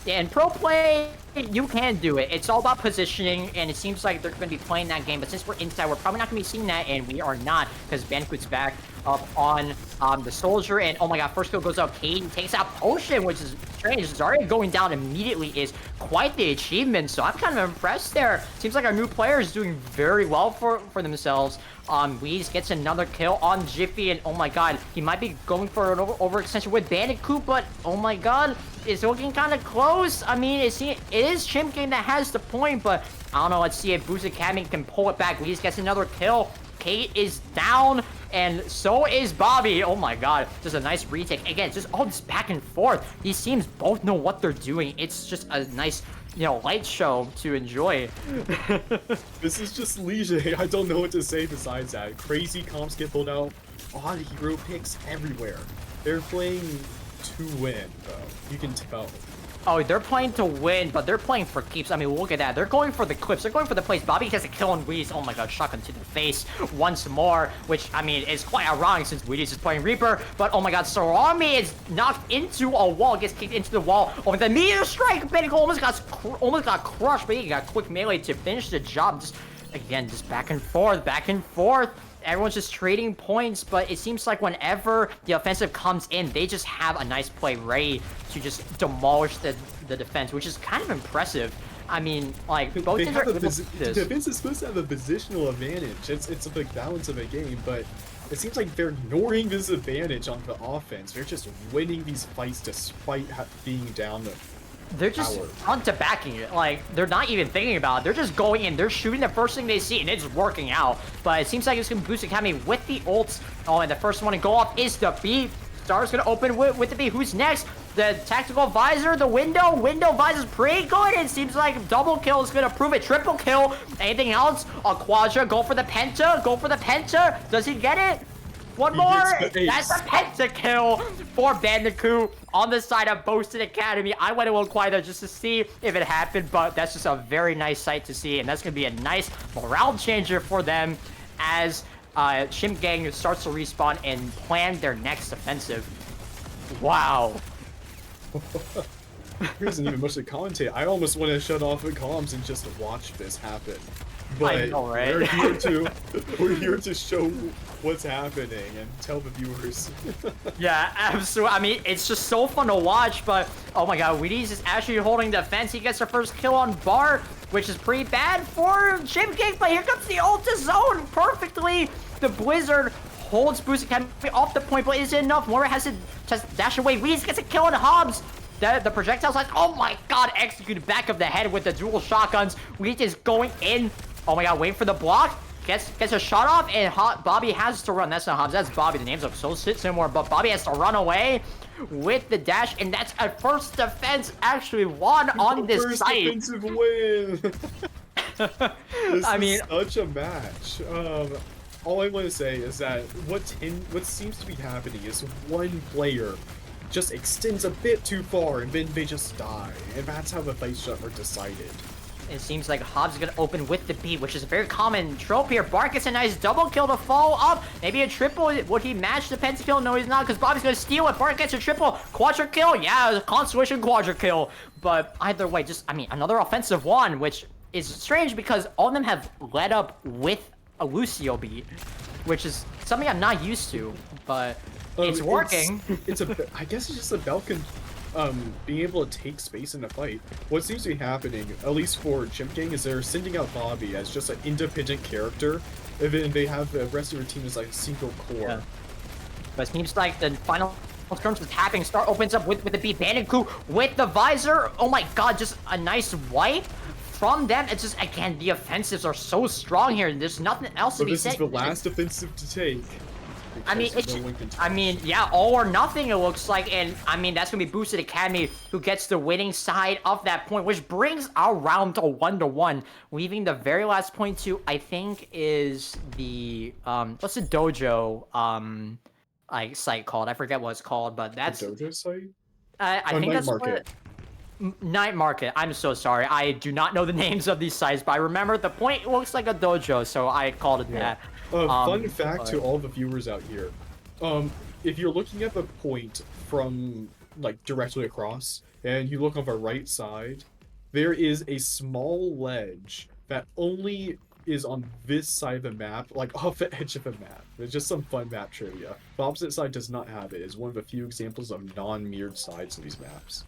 Yeah, in pro play, you can do it. It's all about positioning, and it seems like they're going to be playing that game. But since we're inside, we're probably not going to be seeing that, and we are not, because Bandicoot's back up on the Soldier. And oh my god, first kill goes out. Caden takes out Potion, which is strange. Zarya going down immediately is quite the achievement, so I'm kind of impressed there. Seems like our new player is doing very well for themselves. Weeze gets another kill on Jiffy, and oh my god, he might be going for an overextension with Bandicoot, but oh my god, it's looking kind of close. I mean, it is Chimp Gang that has the point, but I don't know. Let's see if Boost Academy can pull it back. Weeze gets another kill. Kate is down, and so is Bobby. Oh my god, just a nice retake. Again, just all this back and forth. These teams both know what they're doing. It's just a nice, light show to enjoy. This is just Liege. I don't know what to say besides that. Crazy comps get pulled out. Odd hero picks everywhere. They're playing to win, though. You can tell. Oh, they're playing to win, but they're playing for keeps. I mean, look at that. They're going for the clips. They're going for the plays. Bobby has a kill on Weeze. Oh my god, shotgun to the face once more, which, I mean, is quite ironic since Weeze is playing Reaper. But oh my god, Sarami is knocked into a wall, gets kicked into the wall. Oh, the meteor strike! Bendigo almost got crushed, but he got quick melee to finish the job. Just back and forth, back and forth. Everyone's just trading points, but it seems like whenever the offensive comes in, they just have a nice play ready to just demolish the defense, which is kind of impressive. I mean, like, both teams are able to do this. The defense is supposed to have a positional advantage. It's a big balance of a game, but it seems like they're ignoring this advantage on the offense. They're just winning these fights despite being down. They're just front to backing it. Like, they're not even thinking about it. They're just going in. They're shooting the first thing they see, and it's working out. But it seems like it's going to boost Academy with the ults. Oh, and the first one to go off is the B. Star's going to open with the B. Who's next? The tactical visor, the window. Window visor's pretty good. It seems like double kill is going to prove it. Triple kill. Anything else? A Quadra. Go for the Penta. Go for the Penta. Does he get it? One more! That's a pentakill for Bandicoot on the side of Boasted Academy. I went a little quieter just to see if it happened, but that's just a very nice sight to see, and that's going to be a nice morale changer for them as Chimp Gang starts to respawn and plan their next offensive. Wow. There isn't even much to commentate. I almost want to shut off the comms and just watch this happen. But I know, right? we're here to show what's happening and tell the viewers. Yeah, absolutely. I mean, it's just so fun to watch, but oh my god, Weedy's is actually holding the fence. He gets the first kill on Bart, which is pretty bad for Chimp Gang, but here comes the ult to zone perfectly. The Blizzard holds Boost Academy off the point, but is it enough? Moira has to just dash away. Weezy gets a kill on Hobbs. The projectile's like, oh my god, executed back of the head with the dual shotguns. Weezy is going in. Oh my god, wait for the block. Gets a shot off, and Bobby has to run. That's not Hobbs, that's Bobby. The names are so similar, but Bobby has to run away with the dash, and that's a first defense actually won on this first site. Defensive win. This I is mean, such a match. All I want to say is that what seems to be happening is one player just extends a bit too far and then they just die, and that's how the fights are decided. it seems like Hobbs is going to open with the beat, which is a very common trope here. Bart gets a nice double kill to follow up. Maybe a triple. Would he match the pentakill? No, he's not, because Bobby's going to steal it. Bart gets a triple. Quadra kill. Yeah, a consolation quadra kill. But either way, just, I mean, another offensive one, which is strange because all of them have led up with a Lucio beat, which is something I'm not used to, but it's working. I guess it's just about being able to take space in the fight. What seems to be happening, at least for Chimp Gang, is they're sending out Bobby as just an independent character, and then they have the rest of their team as like a single core. Yeah. But it seems like the final skirmish is happening. Star opens up with the beat. Bandicoot with the visor. Oh my god, just a nice wipe from them. It's just, again, the offensives are so strong here. There's nothing else to be said. This is the last offensive to take. I mean, yeah, all or nothing, it looks like, and I mean, that's gonna be Boosted Academy who gets the winning side of that point, which brings our round to 1-1, leaving the very last point to, I think, is the what's the dojo like site called? I forget what it's called, but that's the dojo site. I think that's Market. Night Market. I'm so sorry. I do not know the names of these sites, but I remember the point looks like a dojo, so I called it that. Fun fact to all the viewers out here. If you're looking at the point from, like, directly across, and you look on the right side, there is a small ledge that only is on this side of the map, like, off the edge of the map. It's just some fun map trivia. The opposite side does not have it. It's one of the few examples of non-mirrored sides of these maps.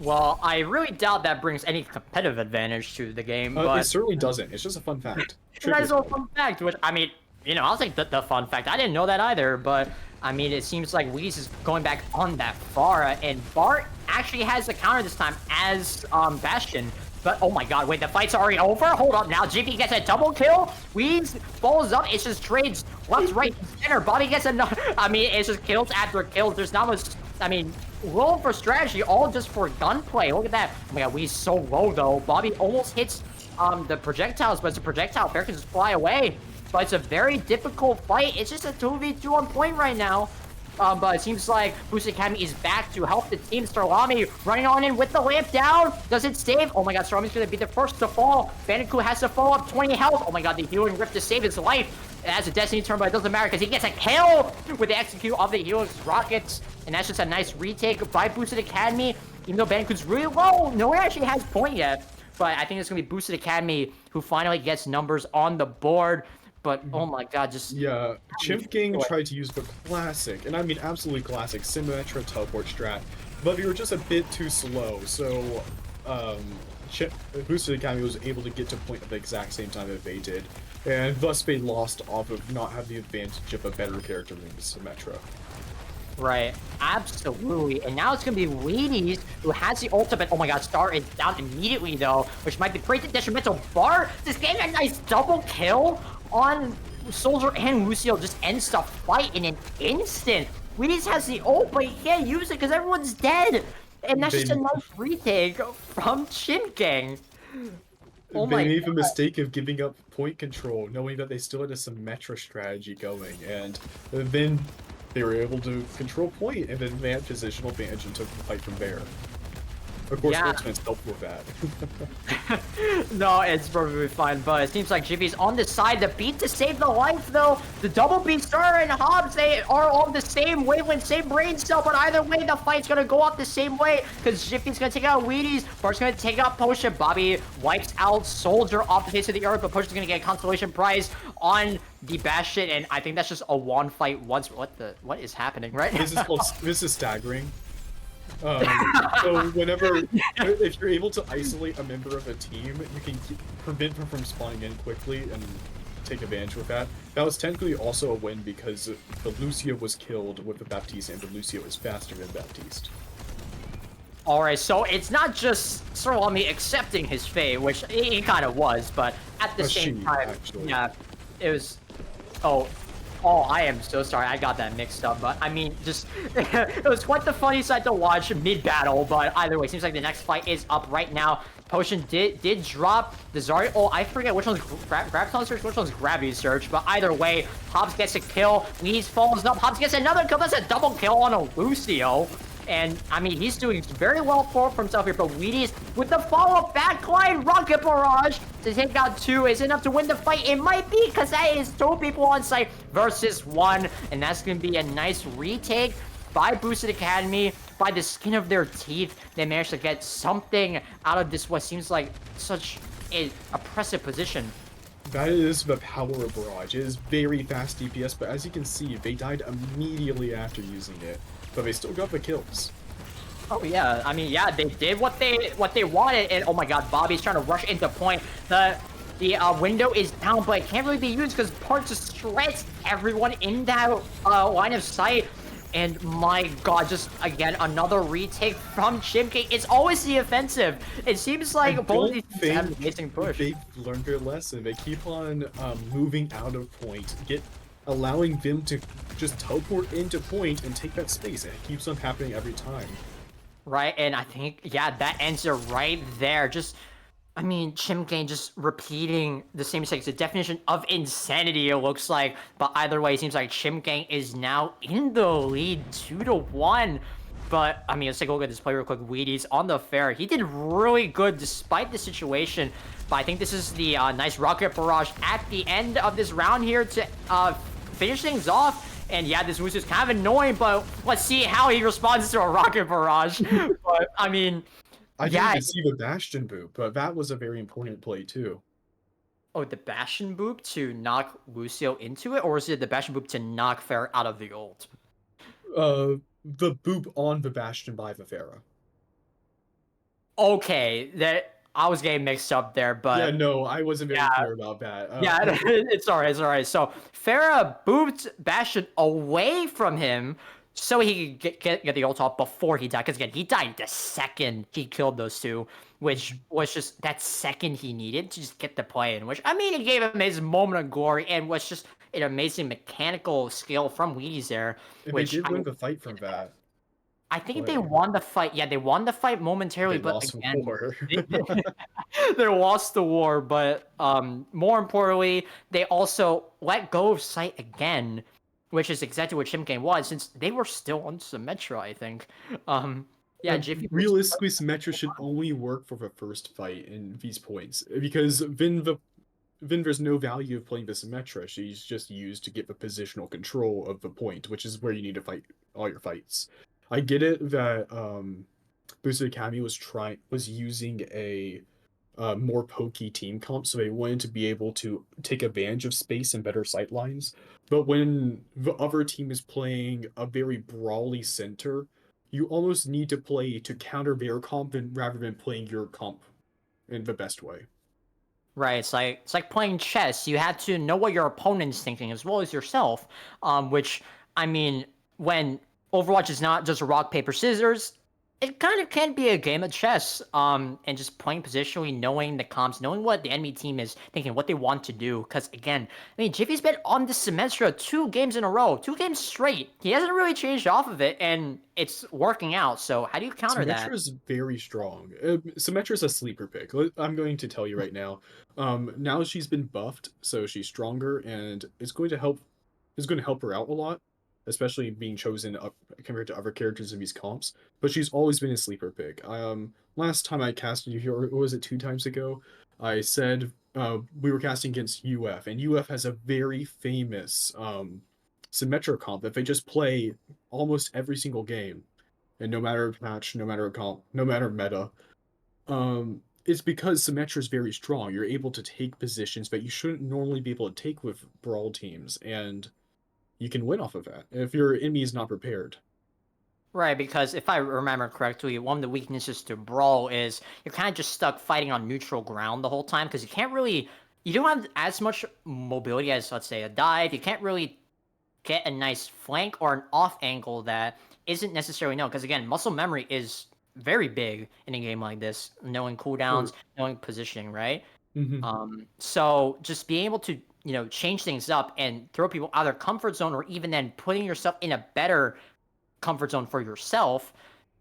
Well, I really doubt that brings any competitive advantage to the game, but... It certainly doesn't. It's just a fun fact. Nice little fun fact, which, I mean, you know, I'll take the fun fact. I didn't know that either, but, I mean, it seems like Weez is going back on that far, and Bart actually has the counter this time as Bastion. But, oh my god, wait, the fight's already over? Hold up now, Jiffy gets a double kill. Weez follows up, it's just trades left, right, center. Bobby gets another, I mean, it's just kills after kills. There's not much, I mean, roll for strategy, all just for gunplay. Look at that. Oh my god, Weez so low, though. Bobby almost hits the projectiles, but it's a projectile. Bear can just fly away. But it's a very difficult fight. It's just a 2v2 on point right now. But it seems like Boosted Academy is back to help the team. Starlami running on in with the lamp down. Does it save? Oh my god, Starlami's going to be the first to fall. Bandicoot has to fall up 20 health. Oh my god, the healing rift to save his life. It has a Destiny turn, but it doesn't matter because he gets a kill with the execute of the Helix rockets. And that's just a nice retake by Boosted Academy. Even though Bandicoot's really low, no one actually has point yet. But I think it's going to be Boosted Academy who finally gets numbers on the board. But, oh my god, just... Yeah, Chimp Gang tried to use the classic, and I mean absolutely classic, Symmetra teleport strat, but we were just a bit too slow, so Boosted Academy was able to get to point at the exact same time that they did, and thus they lost off of not having the advantage of a better character than Symmetra. Right, absolutely. And now it's going to be Wheaties who has the ultimate. Oh my god, Star is down immediately, though, which might be great to detrimental. Bart just getting a nice double kill on Soldier and Lucio, just ends the fight in an instant. Wheaties has the ult, but he can't use it because everyone's dead. And that's just a nice retake from Chimp Gang. Oh they made the mistake of giving up point control, knowing that they still had a Symmetra strategy going, and then they were able to control point, and then they had positional advantage and took the fight from there. Of course, Ultimate's helped with that. No, it's perfectly fine, but it seems like Jiffy's on the side. The beat to save the life, though. The double beat Star and Hobbs, they are on the same wavelength, same brain cell, but either way, the fight's gonna go up the same way, because Jiffy's gonna take out Wheaties, Bart's gonna take out Potion, Bobby wipes out Soldier off the face of the earth, but Potion's gonna get a consolation prize on the Bastion, and I think that's just a one fight once. What is happening right now? This is staggering. So whenever, if you're able to isolate a member of a team, you can prevent them from spawning in quickly and take advantage with that. That was technically also a win because the Lucio was killed with the Baptiste, and the Lucio is faster than Baptiste. Alright, so it's not just Salami accepting his fate, which he kind of was, but at the same time, actually. Yeah, it was... Oh, I am so sorry. I got that mixed up. But, I mean, just... it was quite the funny sight to watch mid-battle. But either way, seems like the next fight is up right now. Potion did drop the Zarya. Oh, I forget which one's Graviton Surge, which one's Gravity Surge. But either way, Hobbs gets a kill. Weeze falls up. Hobbs gets another kill. That's a double kill on a Lucio. And, I mean, he's doing very well for himself here. But Wheaties with the follow-up backline Rocket Barrage to take out 2 is enough to win the fight. It might be because that is 2 people on site versus 1. And that's going to be a nice retake by Boosted Academy. By the skin of their teeth, they managed to get something out of this, what seems like such a oppressive position. That is the power of Barrage. It is very fast DPS, but as you can see, they died immediately after using it. But they still got the kills. Oh yeah, I mean, yeah, they did what they wanted, and oh my god, Bobby's trying to rush into point. The window is down, but it can't really be used because Part just shreds everyone in that line of sight. And my god, just again, another retake from Chimp. It's always the offensive. It seems like both of these teams have an amazing push. They've learned their lesson. They keep on moving out of point, allowing them to just teleport into point and take that space. And it keeps on happening every time. Right, and I think, yeah, that ends it right there. Just, I mean, Chimp just repeating the same mistakes. The definition of insanity, it looks like. But either way, it seems like Chimp is now in the lead 2-1. But, I mean, let's take a look at this play real quick. Wheaties on the fair. He did really good despite the situation. But I think this is the nice Rocket Barrage at the end of this round here to finish things off. And yeah, this was just kind of annoying, but let's see how he responds to a Rocket Barrage. But, I mean... I didn't see the Bastion boop, but that was a very important play too. Oh, the Bastion boop to knock Lucio into it, or is it the Bastion boop to knock Pharah out of the ult? The boop on the Bastion by the Pharah. Okay, that I was getting mixed up there, but yeah, no, I wasn't very clear about that. Yeah, it's alright. So Pharah booped Bastion away from him, so he could get the ult off before he died. Because again, he died the second he killed those 2, which was just that second he needed to just get the play in. Which, I mean, it gave him his moment of glory and was just an amazing mechanical skill from Wheaties there. And which they did win the fight from that. I think they won the fight. Yeah, they won the fight momentarily, they but lost again, the war. they lost the war. But more importantly, they also let go of sight again, which is exactly what Chimp was, since they were still on Symmetra, I think. Yeah, Jiffy. Realistically, Symmetra should only work for the first fight in these points because Vin there's no value of playing the Symmetra. She's just used to get the positional control of the point, which is where you need to fight all your fights. I get it that Boosted Academy was using a more pokey team comp, so they wanted to be able to take advantage of space and better sight lines. But when the other team is playing a very brawly center, you almost need to play to counter their comp rather than playing your comp in the best way. Right, it's like playing chess. You have to know what your opponent's thinking as well as yourself. Which, I mean, when Overwatch is not just a rock, paper, scissors, it kind of can be a game of chess, and just playing positionally, knowing the comps, knowing what the enemy team is thinking, what they want to do. Because again, I mean, Jiffy's been on this Symmetra 2 games in a row, 2 games straight. He hasn't really changed off of it, and it's working out. So how do you counter that? Symmetra is very strong. Symmetra is a sleeper pick. I'm going to tell you right now. Now she's been buffed, so she's stronger, and it's going to help her out a lot, especially being chosen up compared to other characters in these comps. But she's always been a sleeper pick. Last time I casted you here, or was it 2 times ago? I said we were casting against UF, and UF has a very famous Symmetra comp that they just play almost every single game, and no matter patch, no matter comp, no matter meta. It's because Symmetra is very strong. You're able to take positions that you shouldn't normally be able to take with brawl teams, and you can win off of that if your enemy is not prepared. Right, because if I remember correctly, one of the weaknesses to Brawl is you're kind of just stuck fighting on neutral ground the whole time, because you don't have as much mobility as, let's say, a dive. You can't really get a nice flank or an off angle that isn't necessarily known, because again, muscle memory is very big in a game like this, knowing cooldowns, knowing positioning, right? Mm-hmm. So just being able to, change things up and throw people out of their comfort zone, or even then putting yourself in a better comfort zone for yourself,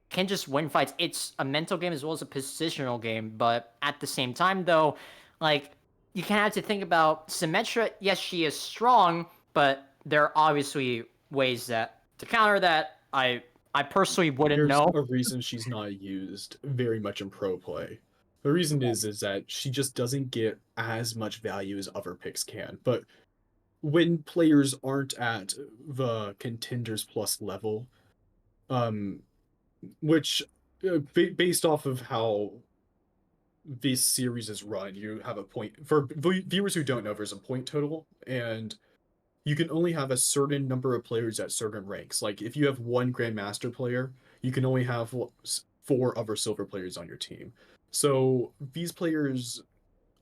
can just win fights. It's a mental game as well as a positional game, but at the same time, though, like you kind of have to think about Symmetra. Yes, she is strong, but there are obviously ways that to counter that. I personally wouldn't There's know. a reason she's not used very much in pro play. The reason is that she just doesn't get as much value as other picks can. But when players aren't at the contenders plus level, um, which based off of how this series is run, you have a point for viewers who don't know. There's a point total, and you can only have a certain number of players at certain ranks. Like if you have one Grandmaster player, you can only have four other silver players on your team. So these players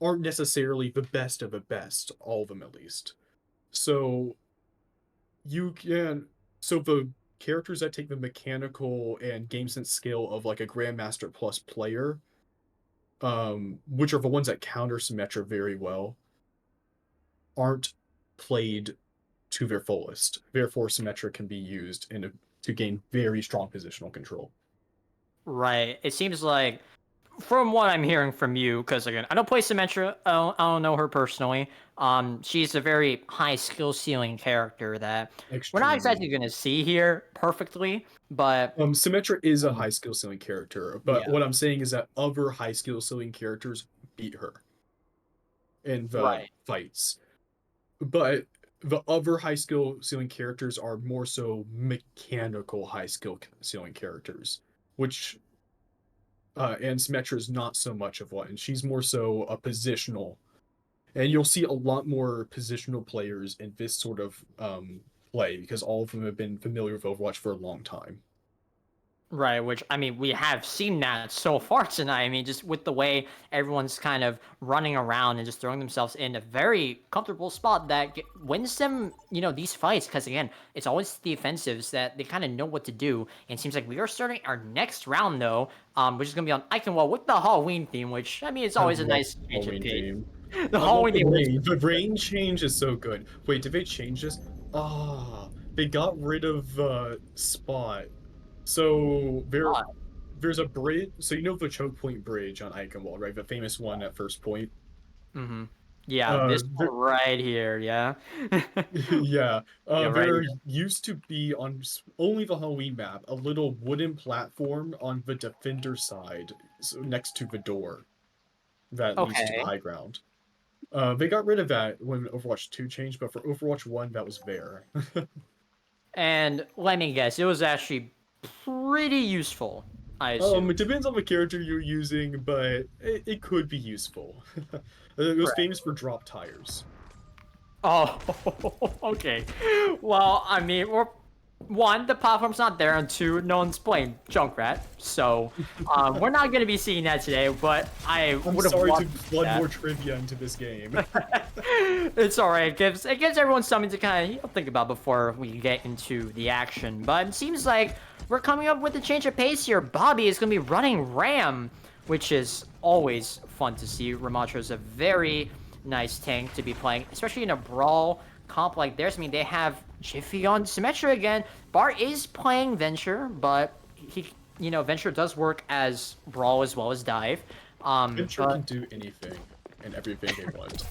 aren't necessarily the best of the best, all of them at least. So you can so the characters that take the mechanical and game sense skill of like a Grandmaster plus player, which are the ones that counter Symmetra very well, aren't played to their fullest. Therefore, Symmetra can be used to gain very strong positional control. Right. It seems like, from what I'm hearing from you, because again, I don't play Symmetra. I don't know her personally. She's a very high skill ceiling character that we're not exactly Extremely. going to see here perfectly, but Symmetra is a high skill ceiling character, but yeah, what I'm saying is that other high skill ceiling characters beat her in the right. fights. But the other high skill ceiling characters are more so mechanical high skill ceiling characters, which and Symmetra is not so much of one. She's more so a positional, and you'll see a lot more positional players in this sort of play because all of them have been familiar with Overwatch for a long time. Right, which I mean, we have seen that so far tonight. I mean, just with the way everyone's kind of running around and just throwing themselves in a very comfortable spot that wins them, these fights. Because again, it's always the offensives that they kind of know what to do. And it seems like we are starting our next round though, which is gonna be on Iconwell with the Halloween theme. Which I mean, it's I always a love nice the change of Halloween pace. theme. The I love Halloween the theme. rain. The rain change is so good. Wait, did they change this? They got rid of Spot. So there's a bridge. So you know the choke point bridge on Iconwall, right? The famous one at first point. Mm-hmm. Yeah, Uh, this there, one right here. Yeah. yeah. Yeah, right There here. used to be on only the Halloween map a little wooden platform on the defender side, so next to the door that leads to the Okay. high ground. They got rid of that when Overwatch 2 changed, but for Overwatch 1, that was there. And let me guess, it was actually pretty useful, I assume. It depends on the character you're using, but it could be useful. It was Right. famous for drop tires. Oh, okay. Well, I mean, one, the platform's not there, and two, no one's playing Junkrat, so we're not going to be seeing that today. But I I'm would have sorry to loved to see flood that. more trivia into this game. It's all right. It gives everyone something to kind of think about before we get into the action. But it seems like we're coming up with a change of pace here. Bobby is going to be running Ram, which is always fun to see. Ramatra is a very nice tank to be playing, especially in a brawl comp like theirs. I mean, they have Jiffy on Symmetra again. Bar is playing Venture, but Venture does work as brawl as well as dive. Venture But can do anything and everything they want.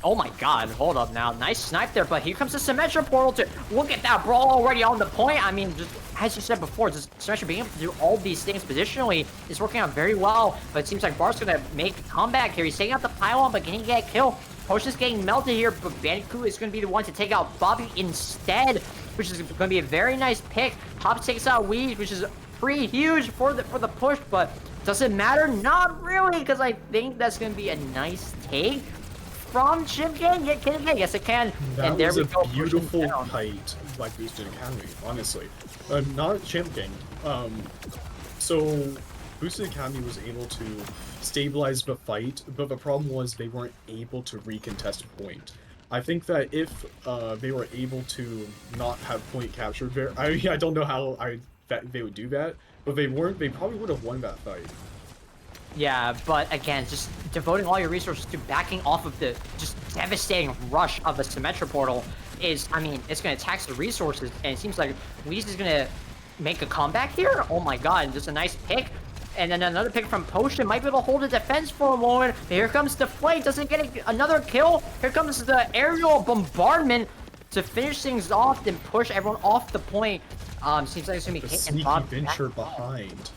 oh my god, hold up now. Nice snipe there, but here comes the Symmetra portal to look at that brawl already on the point. I mean, just as you said before, just Symmetra being able to do all these things positionally is working out very well, but it seems like Bar's gonna make a comeback here. He's taking out the pylon, but can he get a kill? Potion's getting melted here, but Bandicoot is gonna be the one to take out Bobby instead, which is gonna be a very nice pick. Hops takes out Weed, which is pretty huge for the push, but does it matter? Not really, because I think that's gonna be a nice take from Chimp. Can it? Yes, it can. That And there was we a go. beautiful kite by Boosted Academy, honestly. Not Champ Gang. So Boosted Academy was able to stabilize the fight, but the problem was they weren't able to recontest point. I think that if they were able to not have point captured there, I mean, I don't know how that they would do that, but they weren't. They probably would have won that fight. Yeah, but again, just devoting all your resources to backing off of the just devastating rush of a Symmetra portal is, I mean, it's going to tax the resources, and it seems like Weez is going to make a comeback here? Oh my god, just a nice pick. And then another pick from Potion. Might be able to hold the defense for a moment. Here comes the flank. Doesn't get another kill. Here comes the aerial bombardment to finish things off and push everyone off the point. Seems like it's gonna be The Kate and sneaky Bob. Venture behind.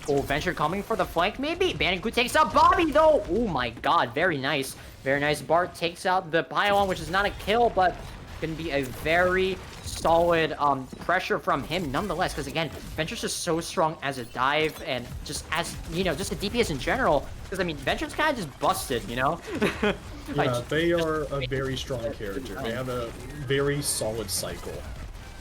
Oh, Venture coming for the flank, maybe? Bandicoot takes out Bobby, though. Oh my god, very nice. Very nice. Bart takes out the pylon, which is not a kill, but gonna be a very solid pressure from him nonetheless, because again, Venture's just so strong as a dive and just as, you know, just a DPS in general, because I mean, Venture's kind of just busted, you know? Yeah, they are a very strong character. They have a very solid cycle.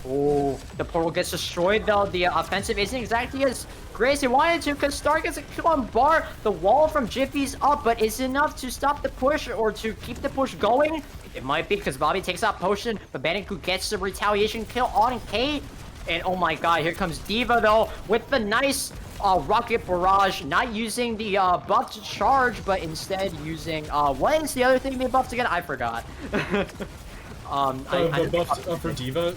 Oh, the portal gets destroyed though. The offensive isn't exactly as great as they wanted to, because Star gets a kill on Bar. The wall from Jiffy's up, but is it enough to stop the push or to keep the push going? It might be, because Bobby takes out Potion, but Bandicoot gets the retaliation kill on Kate. And oh my god, here comes Diva though, with the nice rocket barrage, not using the buffed charge, but instead using, what is the other thing they buffed again? I forgot. The buff for Diva,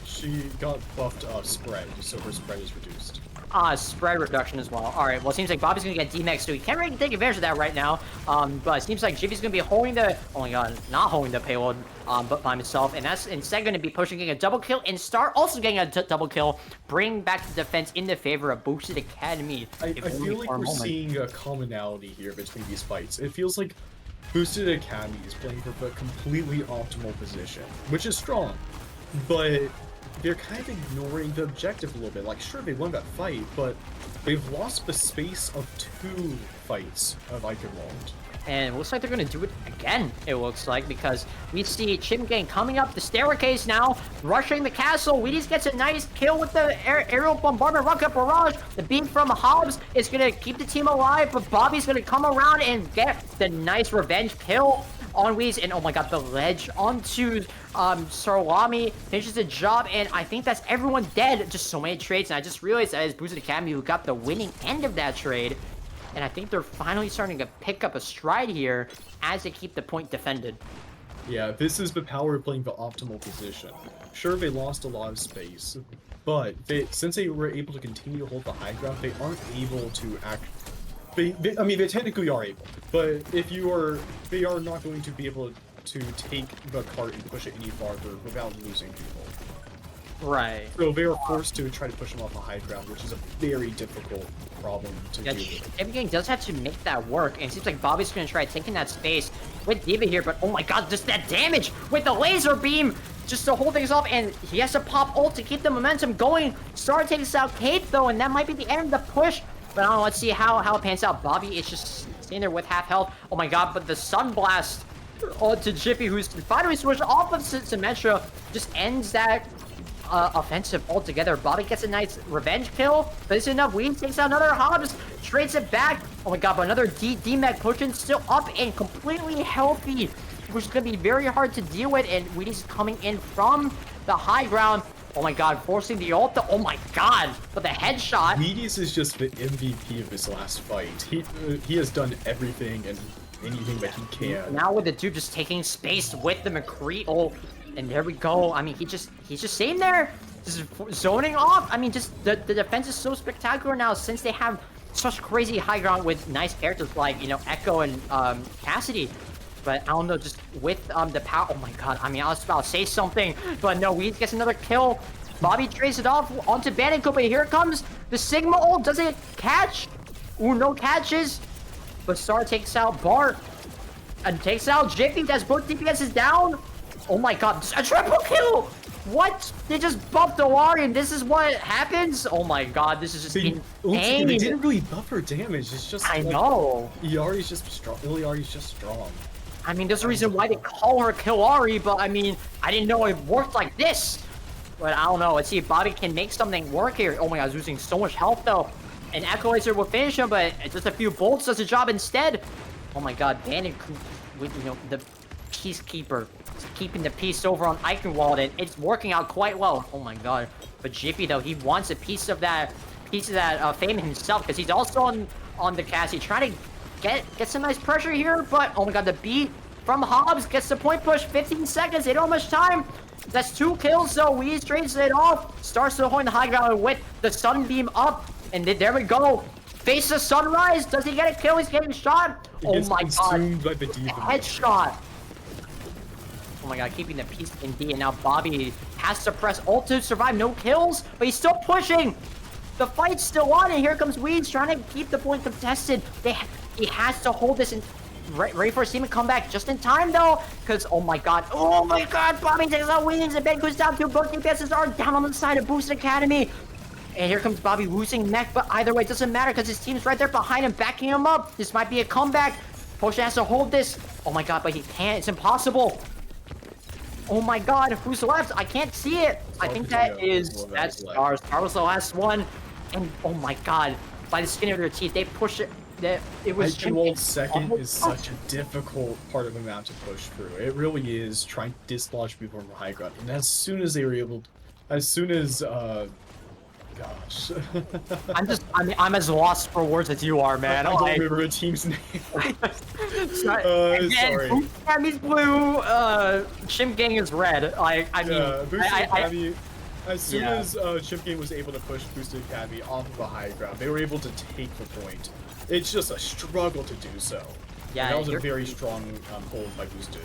she got buffed spread, so her spread is reduced. Spread reduction as well. Alright, well, it seems like Bobby's gonna get D-Max, so he can't really take advantage of that right now. But it seems like Jiffy's gonna be holding the, oh my god, not holding the payload, but by himself, and that's instead gonna be pushing, getting a double kill, and Star also getting a double kill, bring back the defense in the favor of Boosted Academy. I feel like we're seeing a commonality here between these fights. It feels like Boosted Academy is playing for a completely optimal position, which is strong, but they're kind of ignoring the objective a little bit. Like, sure, they won that fight, but they've lost the space of 2 fights of Eichenwald. And it looks like they're going to do it again, it looks like, because we see Chimp gang coming up the staircase now, rushing the castle. Wheaties gets a nice kill with the aerial bombardment rocket barrage. The beam from Hobbs is going to keep the team alive, but Bobby's going to come around and get the nice revenge kill on Wheaties. And oh my god, the ledge onto Sarlami finishes the job, and I think that's everyone dead. Just so many trades, and I just realized that it's Boosted Academy who got the winning end of that trade. And I think they're finally starting to pick up a stride here as they keep the point defended. Yeah, this is the power of playing the optimal position. Sure, they lost a lot of space, but since they were able to continue to hold the high ground, they aren't able to act. I mean, they technically are able, but they are not going to be able to take the cart and push it any farther without losing people. Right. So they are forced to try to push them off the high ground, which is a very difficult problem to do. Chimp gang does have to make that work, and it seems like Bobby's going to try taking that space with Diva here, but oh my god, just that damage with the laser beam just to hold things off, and he has to pop ult to keep the momentum going. Star takes out Kate though, and that might be the end of the push, but I don't know, let's see how it pans out. Bobby is just staying there with half health. Oh my god, but the Sunblast onto Jiffy, who's finally switched off of Symmetra, just ends that offensive altogether. Bobby gets a nice revenge kill, but it's enough. Weed takes out another Hobbs, trades it back. Oh my god, but another D-Mag Potion still up and completely healthy, which is going to be very hard to deal with, and Wheaties coming in from the high ground. Oh my god, forcing the ult. Oh my god, but the headshot. Wheaties is just the MVP of this last fight. He has done everything and anything that he can. Now with the dude just taking space with the McCree ult. And there we go. I mean, he's just sitting there, just zoning off. I mean, just the defense is so spectacular now since they have such crazy high ground with nice characters like, you know, Echo and Cassidy. But I don't know, just with the power. Oh my god. I mean, I was about to say something, but no, Weed gets another kill. Bobby trades it off onto Bandicoot, but here comes the Sigma ult. Does it catch? Ooh, no catches. But Star takes out Bart and takes out Jiffy. That's both DPSs down. Oh my god, a triple kill! What? They just buffed Olari and this is what happens? Oh my god, this is just insane. They didn't really buff her damage, it's just I know. Iari's just strong. Iari's just strong. I mean, there's a reason why they call her Killari, but I mean, I didn't know it worked like this. But I don't know, let's see if Bobby can make something work here. Oh my god, he's losing so much health though. An Echo Laser will finish him, but just a few bolts does the job instead. Oh my god, Bandicoot with, you know, the Peacekeeper. Keeping the peace over on Eichenwald, and it's working out quite well. Oh my god. But Jiffy though, he wants a piece of that fame himself, because he's also on the Cassie, trying to get some nice pressure here, but oh my god, the beat from Hobbs. Gets the point push. 15 seconds. They don't have much time. That's 2 kills, so Weeds trades it off. Starts to hold the high ground with the sunbeam up. And there we go. Face the sunrise. Does he get a kill? He's getting shot. Oh my god. By the demon. Headshot. Oh my god, keeping the peace in D. And now Bobby has to press ult to survive. No kills, but he's still pushing. The fight's still on, and here comes Weeds trying to keep the point contested. He has to hold this in. Ready for a Seaman comeback just in time though, because oh my god, Bobby takes out Weeds and Ben goes down to both DPSs are down on the side of Boosted Academy. And here comes Bobby losing mech, but either way, it doesn't matter because his team's right there behind him, backing him up. This might be a comeback. Potion has to hold this. Oh my god, but he can't. It's impossible. Oh my god, who's left? I can't see it. I think that's Star. Star was the last one. And oh my god, by the skin of their teeth, they push it. It was Chimp second is such a difficult part of a map to push through. It really is trying to dislodge people from high ground. And as soon as they were able to, gosh. I'm as lost for words as you are, man. I don't remember a team's name. Sorry. Academy's blue, Chimp Gang is red. Like, I mean, Boosted Academy, as soon as Chimp Gang was able to push Boosted Academy off of the high ground, they were able to take the point. It's just a struggle to do so. Yeah, that was a very strong hold by Boosted.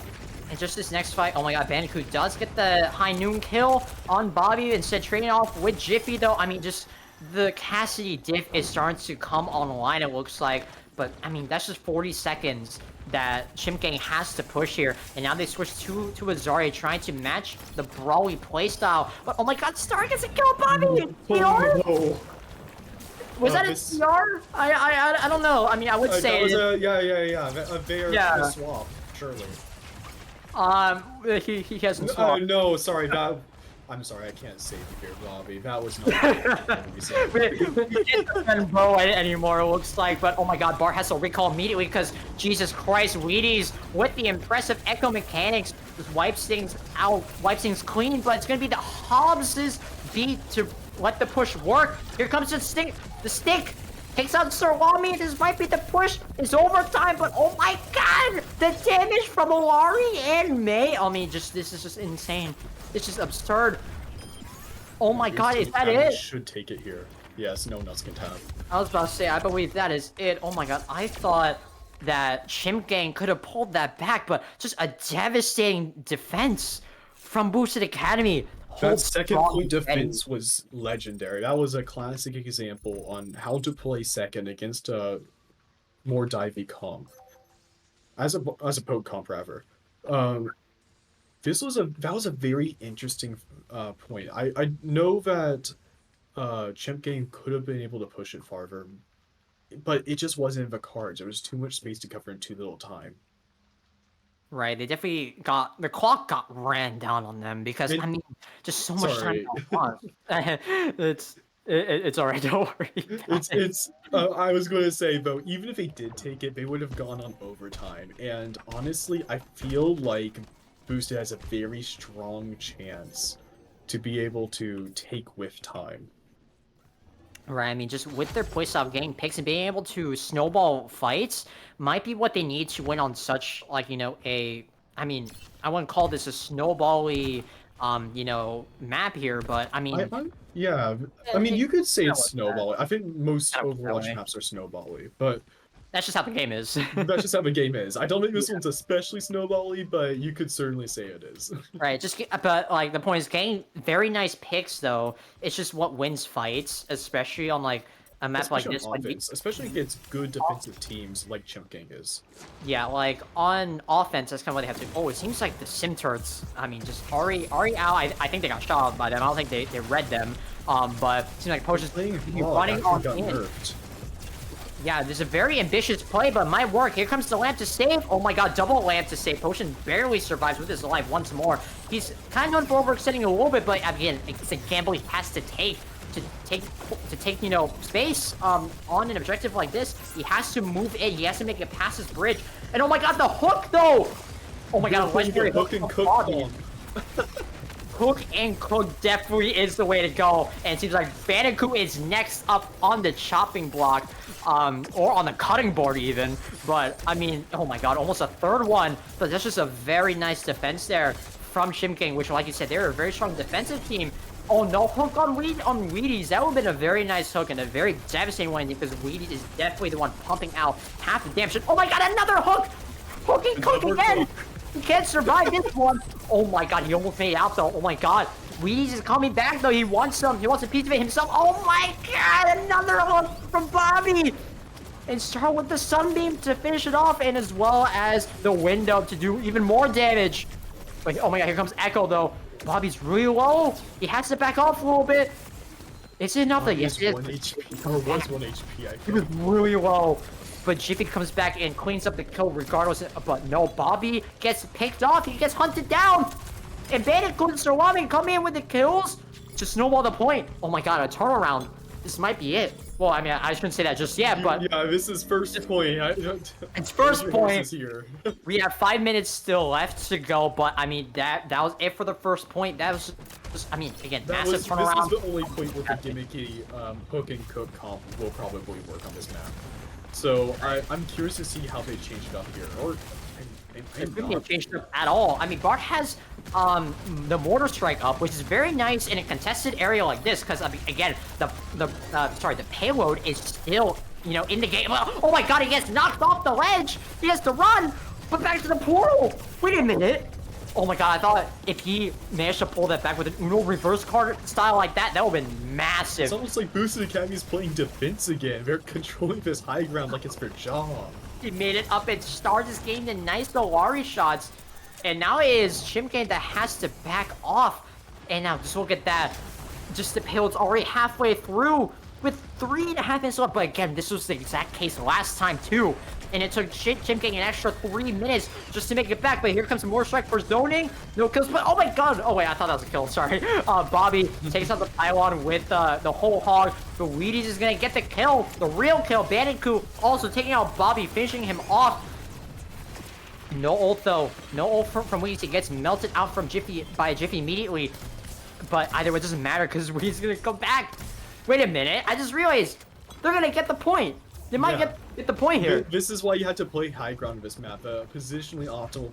And just this next fight, oh my god, Bandicoot does get the high noon kill on Bobby instead trading off with Jiffy though. I mean, just the Cassidy diff is starting to come online, it looks like. But I mean, that's just 40 seconds that Chimp Gang has to push here. And now they switch to Azari trying to match the Brawly playstyle. But oh my god, Star gets a kill, Bobby! No. Was that a CR? I don't know. I mean, I would say that was a Bear swap, surely. He hasn't swapped. No, sorry, I'm sorry, I can't save you here, Bobby. That was not we can't defend Bo anymore, it looks like. But oh my god, Bar has to recall immediately because Jesus Christ, Wheaties with the impressive echo mechanics just wipes things out, wipes things clean. But it's gonna be the Hobbs' beat to let the push work. Here comes the stick. The stick takes out Sarwami. This might be the push. It's overtime, but oh my god, the damage from Olari and May. I mean, this is just insane. It's just absurd. Oh my god, is that it? Should take it here. Yes, no one else can tap. I was about to say, I believe that is it. Oh my god, I thought that Chimp Gang could have pulled that back, but just a devastating defense from Boosted Academy. That second point defense was legendary. That was a classic example on how to play second against a more divey comp. As a poke comp, rather. That was a very interesting point. I know that Chimp Gang could have been able to push it farther, but it just wasn't in the cards. There was too much space to cover in too little time. Right, they definitely the clock got ran down on them because I mean, just so much time. It's alright, don't worry. I was going to say though, even if they did take it, they would have gone on overtime. And honestly, I feel like Boosted has a very strong chance to be able to take with time. Right, I mean, just with their playstyle getting picks and being able to snowball fights might be what they need to win on such, like, you know, I mean, I wouldn't call this a snowball-y, you know, map here, but, I mean... I mean, you could say it's snowball-y. I think most Overwatch maps are snowball-y, but... That's just how the game is. That's just how the game is. I don't think this one's especially snowball-y, but you could certainly say it is. Right, but like the point is getting very nice picks though. It's just what wins fights, especially on like a map like this. Especially against good defensive teams like Chimp Gang is. Yeah, like on offense, that's kind of what they have to. Oh, it seems like the Sim Turrets. I mean, just Ari out. I think they got shot by them. I don't think they read them. But it seems like Potion's running on in. Yeah, there's a very ambitious play, but might work. Here comes the lamp to save. Oh my god, double lamp to save. Potion barely survives with his life once more. He's kind of known for overextending a little bit, but again, it's a gamble he has to take you know, space on an objective like this. He has to move in. He has to make it past his bridge. And oh my god, the hook though! Oh my god, legendary hook and cook. Hook and Cook definitely is the way to go. And it seems like Bandicoot is next up on the chopping block, or on the cutting board even. But, I mean, oh my god, almost a third one. But that's just a very nice defense there from Chimp, which, like you said, they're a very strong defensive team. Oh no, hook on Wheaties. That would have been a very nice hook and a very devastating one because Wheaties is definitely the one pumping out half the damage. Oh my god, another hook! Hook and Cook again! He can't survive this one. Oh my god, he almost made it out though. Oh my god. Wheaties is coming back though. He wants some. He wants a piece of it himself. Oh my god, another hook from Bobby! And start with the Sunbeam to finish it off, and as well as the window to do even more damage. Wait, oh my god, here comes Echo though. Bobby's really low. He has to back off a little bit. Is it enough? Yes, it is. 1 HP, or was 1 HP, I think. He was really low. But Jiffy comes back and cleans up the kill regardless. But no, Bobby gets picked off. He gets hunted down. And Bandicoot and Salami come in with the kills to snowball the point. Oh my god, a turnaround. This might be it. Well, I mean, I shouldn't say that just yet, but... Yeah, this is first point. It's first point. Here. We have 5 minutes still left to go, but I mean, that was it for the first point. That was I mean, again, massive turnaround. This is the only point where the gimmicky Hook and Cook comp will probably work on this map. So I'm curious to see how they change it up here. Or It didn't change it up at all. I mean, Bart has the mortar strike up, which is very nice in a contested area like this, because I mean, again, the payload is still, you know, in the game. Oh my god, he gets knocked off the ledge. He has to run, but back to the portal. Wait a minute. Oh my god, I thought if he managed to pull that back with an Uno reverse card style like that, that would have been massive. It's almost like Boosted Academy is playing defense again. They're controlling this high ground like it's their job. He made it up and started this game to nice Dolari shots. And now it is Chimp that has to back off. And now just look at that. Just the payload's already halfway through with 3.5 minutes left. But again, this was the exact case last time too. And it took Chimp an extra 3 minutes just to make it back. But here comes more strike for zoning. No kills, but oh my god. Oh wait, I thought that was a kill, sorry. Bobby takes out the pylon with the whole hog. The Wheaties is gonna get the kill, the real kill. Bandicoot also taking out Bobby, finishing him off. No ult though. No ult from Wheaties. It gets melted out from Jiffy by Jiffy immediately. But either way, it doesn't matter because Wheaties is gonna come back. Wait a minute, I just realized they're gonna get the point. They might get the point here. This is why you had to play high ground in this map, a positionally optimal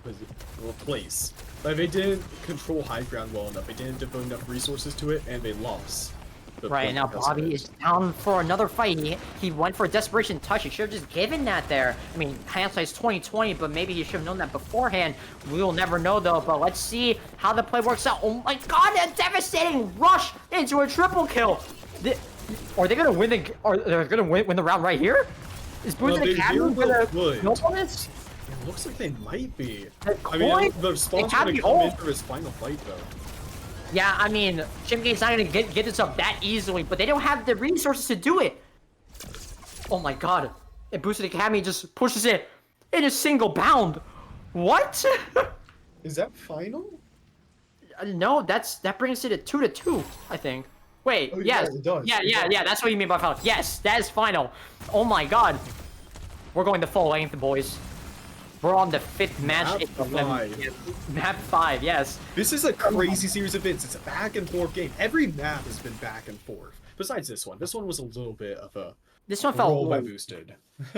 place. Like, they didn't control high ground well enough, they didn't devote enough resources to it, and they lost. Right, now Bobby is down for another fight. He went for a desperation touch. He should have just given that there. I mean, hindsight's 20/20, but maybe he should have known that beforehand. We will never know though, but let's see how the play works out. Oh my god, a devastating rush into a triple kill. Are they gonna win the? Are they gonna win the round right here? Is Boosted Academy gonna go on this? It looks like they might be. I mean, the response gonna come in for his final fight though. Yeah, I mean, Chimgate's not gonna get this up that easily, but they don't have the resources to do it. Oh my god! And Boosted Academy just pushes it in a single bound. What? Is that final? No, that brings it to 2-2, I think. Wait, oh, yes. Yeah, it does. Yeah, that's what you mean by final. Yes, that is final. Oh my god. We're going the full length, boys. We're on the 5th match. Map 5, yes. This is a crazy series of events. It's a back and forth game. Every map has been back and forth. Besides this one. This one was a little bit of a this one felt by Boosted.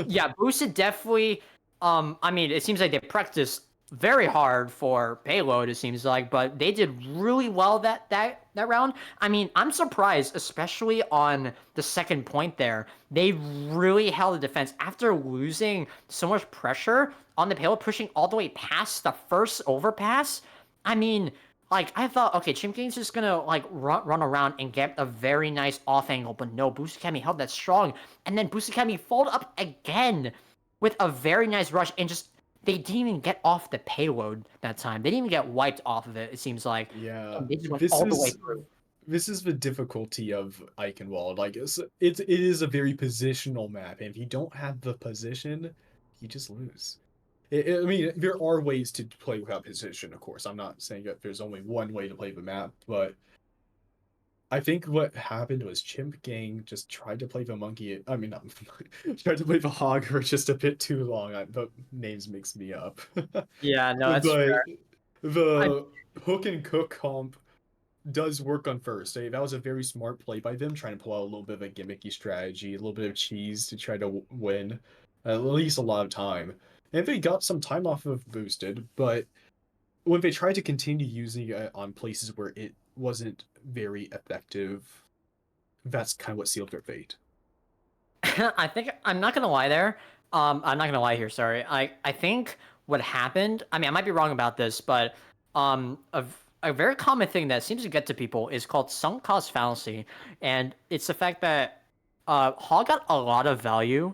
Yeah, Boosted definitely I mean, it seems like they practiced very hard for payload, it seems like, but they did really well that round. I mean, I'm surprised, especially on the second point there. They really held the defense after losing so much pressure on the payload, pushing all the way past the first overpass. I mean, like, I thought, okay, Chimp Game's just gonna, like, run around and get a very nice off angle, but no, Boosted Academy held that strong, and then Boosted Academy followed up again with a very nice rush, and just they didn't even get off the payload that time. They didn't even get wiped off of it, it seems like. Yeah. They just went all the way through. This is the difficulty of Eichenwald. Like, it is a very positional map, and if you don't have the position, you just lose. I mean, there are ways to play without position, of course. I'm not saying that there's only one way to play the map, but I think what happened was Chimp Gang just tried to play the monkey. I mean, not tried to play the hog for just a bit too long. The names mix me up. Yeah, no, that's fair. The Hook and Cook comp does work on first. That was a very smart play by them, trying to pull out a little bit of a gimmicky strategy, a little bit of cheese to try to win, at least a lot of time. And they got some time off of boosted, but when they tried to continue using it on places where it wasn't very effective, that's kind of what sealed their fate. I think I'm not gonna lie there. I'm not gonna lie here. Sorry. I think what happened. I mean, I might be wrong about this, but a very common thing that seems to get to people is called sunk cost fallacy, and it's the fact that Hall got a lot of value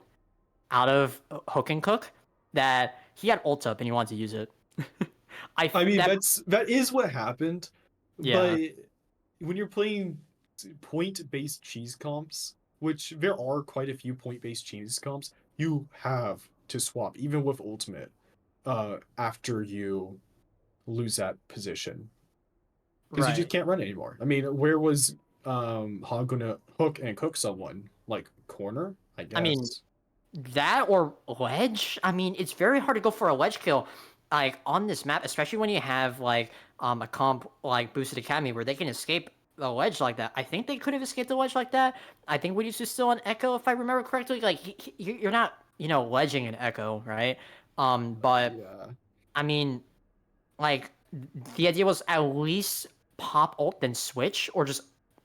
out of Hook and Cook that he had ult up and he wanted to use it. I mean, that is what happened, yeah. but when you're playing point-based cheese comps, which there are quite a few point-based cheese comps, you have to swap, even with ultimate, after you lose that position. Because you just can't run anymore. I mean, where was Hog gonna hook and cook someone? Like corner, I guess. I mean, that or ledge. I mean, it's very hard to go for a ledge kill, like on this map, especially when you have like a comp like Boosted Academy where they can escape the ledge like that. I think they could have escaped the ledge like that. I think Woody's is still on Echo, if I remember correctly. Like you're not, ledging an Echo, right? But yeah. I mean, like the idea was at least pop ult then switch, or just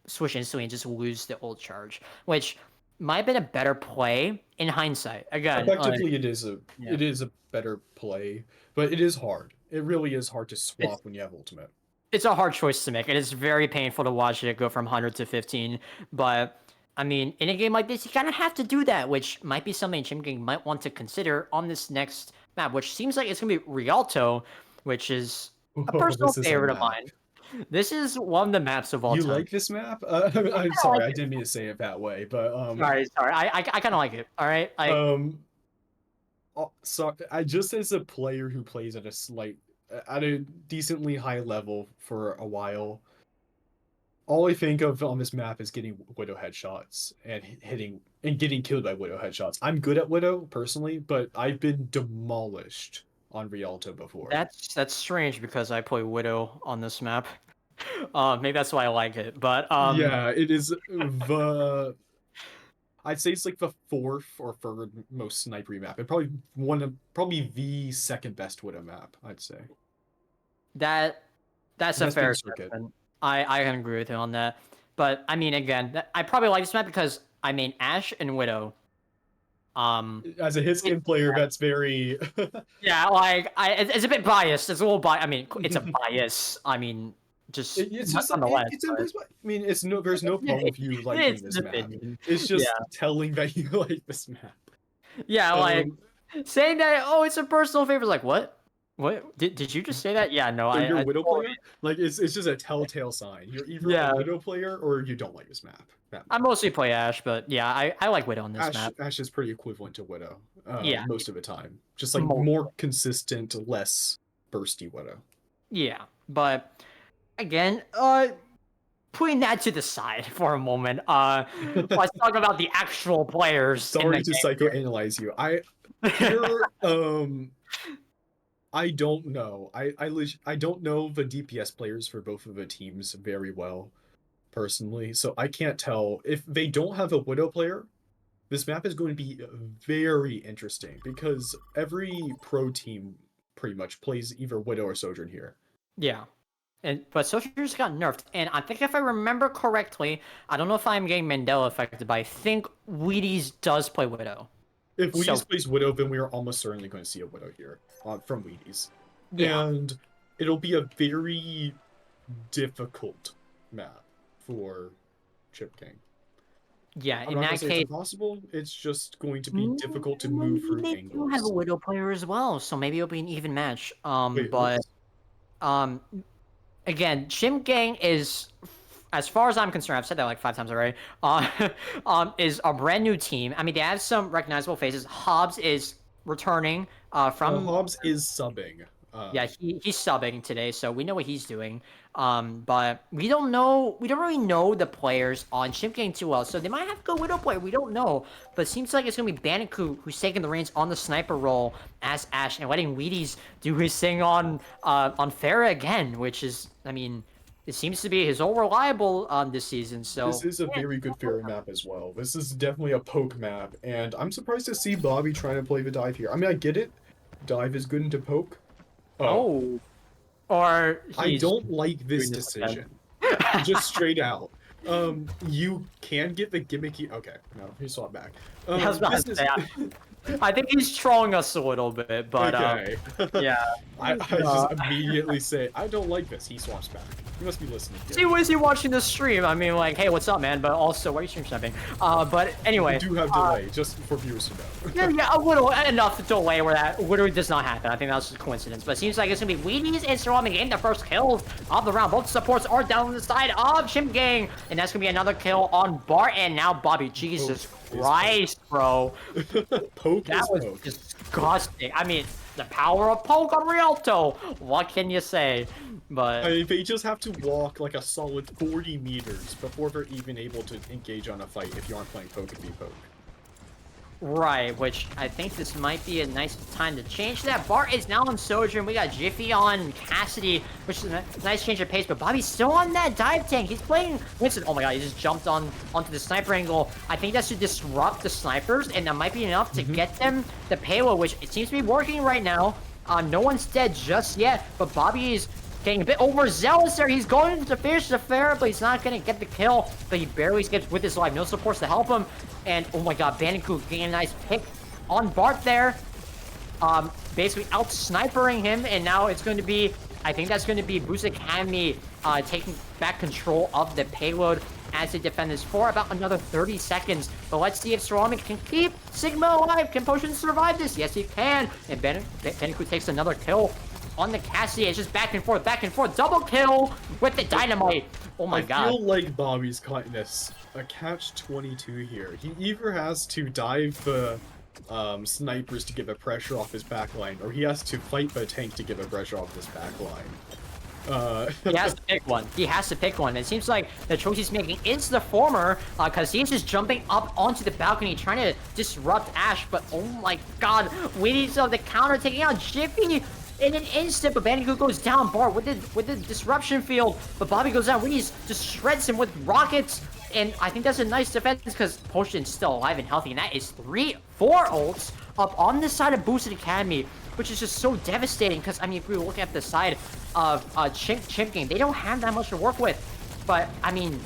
switch instantly and just lose the ult charge, which might have been a better play in hindsight. Again, Effectively, it is yeah. a better play, but it is hard. It really is hard to swap when you have ultimate. It's a hard choice to make. It is very painful to watch it go from 100 to 15. But I mean, in a game like this, you kind of have to do that, which might be something Chimp might want to consider on this next map, which seems like it's going to be Rialto, which is a personal This is a favorite of map. mine. This is one of the maps of all You time. like this map? I'm sorry, I didn't mean to say it that way, but Sorry. I kind of like it. All right. So I just as a player who plays at a decently high level for a while, all I think of on this map is getting Widow headshots and getting killed by Widow headshots. I'm good at Widow personally, but I've been demolished on Rialto before. That's strange because I play Widow on this map. Maybe that's why I like it. But yeah, it is I'd say it's like the fourth or third most snipery map. It probably the second best Widow map, I'd say. That's a fair assessment. I can agree with you on that. But I mean, again, I probably like this map because I mean Ashe and Widow. As a hit skin player, that's very yeah, like it's a bit biased. It's a little biased. I mean, it's a bias. I mean, it's just nonetheless. I mean, there's no problem with you liking this map. It's just telling that you like this map. Yeah, like saying that. Oh, it's a personal favorite. Like what? What did you just say that? Yeah, no, you're a Widow player. Like it's just a telltale sign. You're either a Widow player or you don't like this map. I mostly play Ashe, but yeah, I like Widow on this map. Ashe is pretty equivalent to Widow. Yeah, most of the time, just like more consistent, less bursty Widow. Yeah, but again, putting that to the side for a moment, let's talk about the actual players. Sorry to psychoanalyze you. I don't know. I don't know the DPS players for both of the teams very well, personally. So I can't tell. If they don't have a Widow player, this map is going to be very interesting because every pro team pretty much plays either Widow or Sojourn here. Yeah. But Sojourn's got nerfed. And I think if I remember correctly, I don't know if I'm getting Mandela affected, but I think Wheaties does play Widow. If Wheaties plays Widow, then we are almost certainly going to see a Widow here from Wheaties. Yeah. And it'll be a very difficult map for Chimp King. Yeah, in that case, it's impossible. It's just going to be difficult to move through angles. They do have a Widow player as well, so maybe it'll be an even match. Again, Chimp Gang is, as far as I'm concerned, I've said that like 5 times already, is a brand new team. I mean, they have some recognizable faces. Hobbs is returning from... Hobbs is subbing. Yeah, he's subbing today, so we know what he's doing. But we don't really know the players on Chimp Gang too well, so they might have to go Widow player. We don't know, but it seems like it's gonna be Bandicoot who's taking the reins on the sniper role as Ashe and letting Wheaties do his thing on Pharah again, which is, I mean, it seems to be his own reliable this season. So This is a very good fairy map as well. This is definitely a poke map, and I'm surprised to see Bobby trying to play the dive here. I mean, I get it. Dive is good into poke. oh, or I he's don't like this doing this decision. Just straight out. You can get the gimmicky. Okay, no, he saw it back. I was about this to is- say, I think he's trolling us a little bit, but okay. yeah. I just immediately say, I don't like this. He swaps back. He must be listening. See, was he watching the stream? I mean, like, hey, what's up, man? But also, why are you stream sniping? But anyway. We do have delay, just for viewers to know. Yeah, a little enough delay where that literally does not happen. I think that was just a coincidence. But it seems like it's gonna be Wheaties and Ceramic getting the first kills of the round. Both supports are down on the side of Chimp Gang, and that's gonna be another kill on Bart and now Bobby. Jesus Christ, bro. Poke That is was poke. disgusting. I mean, the power of poke on Rialto. What can you say? But I mean, they just have to walk like a solid 40 meters before they're even able to engage on a fight if you aren't playing poke v poke. right, which I think this might be a nice time to change that. Bart is now on Sojourn. We got Jiffy on Cassidy, which is a nice change of pace. But Bobby's still on that dive tank. He's playing Winston. Oh my god, he just jumped onto the sniper angle. I think that should disrupt the snipers, and that might be enough to get them the payload, which it seems to be working right now. No one's dead just yet, but Bobby is getting a bit overzealous there. He's going to finish the fair, but he's not going to get the kill. But he barely escapes with his life. No supports to help him. And, oh my god, Bandicoot getting a nice pick on Bart there. Basically out-snipering him. And now it's going to be, I think that's going to be Boost Academy taking back control of the payload as they defend this for about another 30 seconds. But let's see if Ceramic can keep Sigma alive. Can Potion survive this? Yes, he can. And Bandicoot takes another kill on the Cassidy. It's just back and forth, double kill with the dynamite. Oh my god. I feel like Bobby's caught in a catch-22 here. He either has to dive the snipers to get the pressure off his backline, or he has to fight the tank to get the pressure off his backline. He has to pick one. He has to pick one. It seems like the choice he's making is the former, because he's just jumping up onto the balcony, trying to disrupt Ash. But oh my god, Wheaties of the counter taking out Jiffy in an instant. But Bandicoot goes down. Bart with the disruption field, but Bobby goes down. Wheaties just shreds him with rockets. And I think that's a nice defense because Potion's still alive and healthy. And that is 4 ults up on the side of Boosted Academy, which is just so devastating. Because, I mean, if we look at the side of Chimp Game, they don't have that much to work with. But, I mean,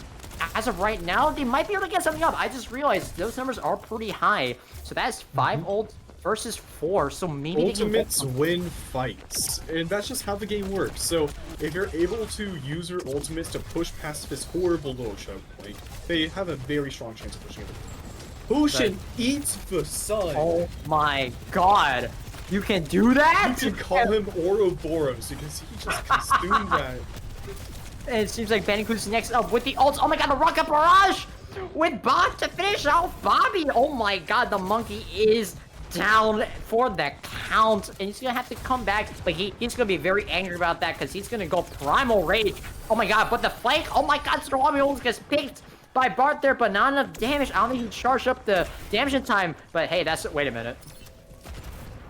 as of right now, they might be able to get something up. I just realized those numbers are pretty high. So that's 5 ults versus 4. So maybe Ultimates win fights, and that's just how the game works. So if you're able to use your ultimates to push past this horrible little choke point, they have a very strong chance of pushing it. Potion eats the sun. Oh my god. You can do that? You can call him Ouroboros because he just consumed that. And it seems like Bandicoot's next up with the ults. Oh my god, the rocket barrage with Bob to finish off Bobby. Oh my god, the monkey is down for the count, and he's gonna have to come back, but he's gonna be very angry about that because he's gonna go primal rage. Oh my god, but the flank, oh my god, Strami almost gets picked by Bart there, but not enough damage. I don't think he charged up the damage in time, but hey, that's, wait a minute.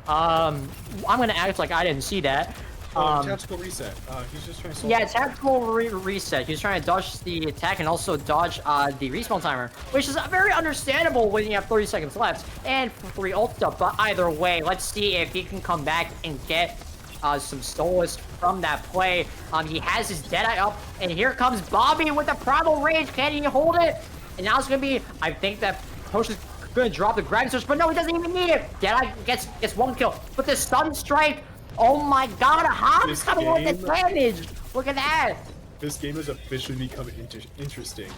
I'm gonna act like I didn't see that. Tactical reset. He's just trying to solve tactical reset. He's trying to dodge the attack and also dodge the respawn timer, which is very understandable when you have 30 seconds left and 3 ult stuff. But either way, let's see if he can come back and get some Stolas from that play. He has his Deadeye up, and here comes Bobby with the Primal Rage. Can he hold it? And now it's gonna be, I think that Potion's gonna drop the Gravity Surge, but no, he doesn't even need it. Deadeye gets 1 kill, but the Stun Strike. Oh my god, Hobbs coming with the damage! Look at that! This game has officially become interesting.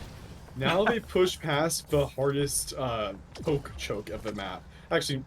Now they push past the hardest poke choke of the map. Actually,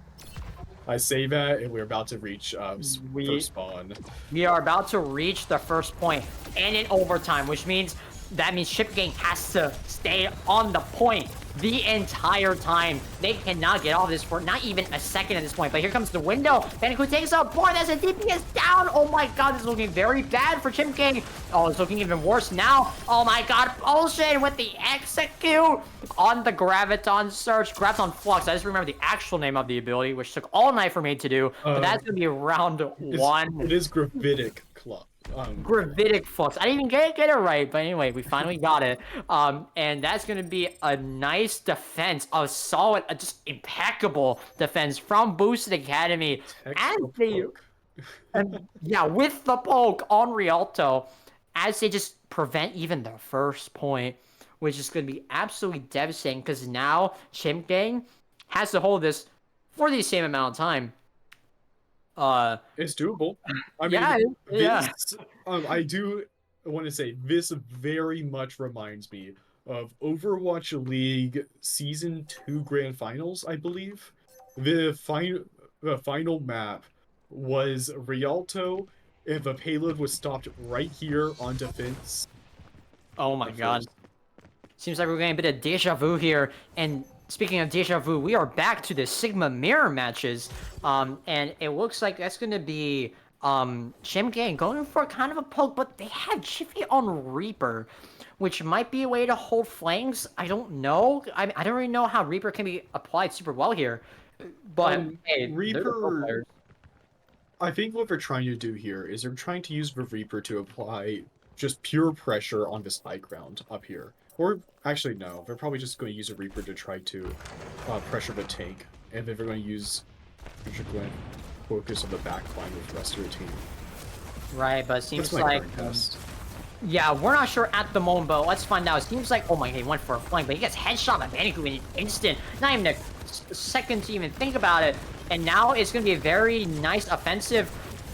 I say that, and we're about to reach first spawn. We are about to reach the first point, and in overtime, which means that means Chimp Gang has to stay on the point the entire time. They cannot get off this for not even a second at this point. But here comes the window. Bandicoot takes out. Boy, that's a DPS down. Oh my god, this is looking very bad for Chimp Gang. Oh, it's looking even worse now. Oh my god, Potion with the execute on the Graviton Surge. Graviton Flux. I just remember the actual name of the ability, which took all night for me to do. But that's gonna be round 1. It is Gravitic Gravitic Flux. I didn't even get it right, but anyway, we finally got it. And that's going to be a nice defense, a solid, just impeccable defense from Boosted Academy. As Textbook they, poke. and yeah, with the poke on Rialto, as they just prevent even the first point, which is going to be absolutely devastating because now Chimp Gang has to hold this for the same amount of time. It's doable. I Yeah, mean, yeah. this I do want to say this very much reminds me of Overwatch League Season 2 Grand Finals, I believe. The final map was Rialto, and the payload was stopped right here on defense Oh my at god. first. Seems like we're getting a bit of deja vu here. And speaking of deja vu, we are back to the Sigma Mirror matches. And it looks like that's going to be Chimp Gang going for kind of a poke, but they have Jiffy on Reaper, which might be a way to hold flanks. I don't know. I don't really know how Reaper can be applied super well here. But hey, they're the pro Reaper, players. I think what they're trying to do here is they're trying to use the Reaper to apply just pure pressure on this high ground up here. Or actually, no, they're probably just going to use a Reaper to try to pressure the tank, and then they're going to use, they're just going to focus on the back line with the rest of the team. Right, but it That's seems my like current guess. yeah, we're not sure at the moment, but let's find out. It seems like, oh my god, he went for a flank, but he gets headshot by Bandicoot in an instant. Not even a second to even think about it. And now it's going to be a very nice offensive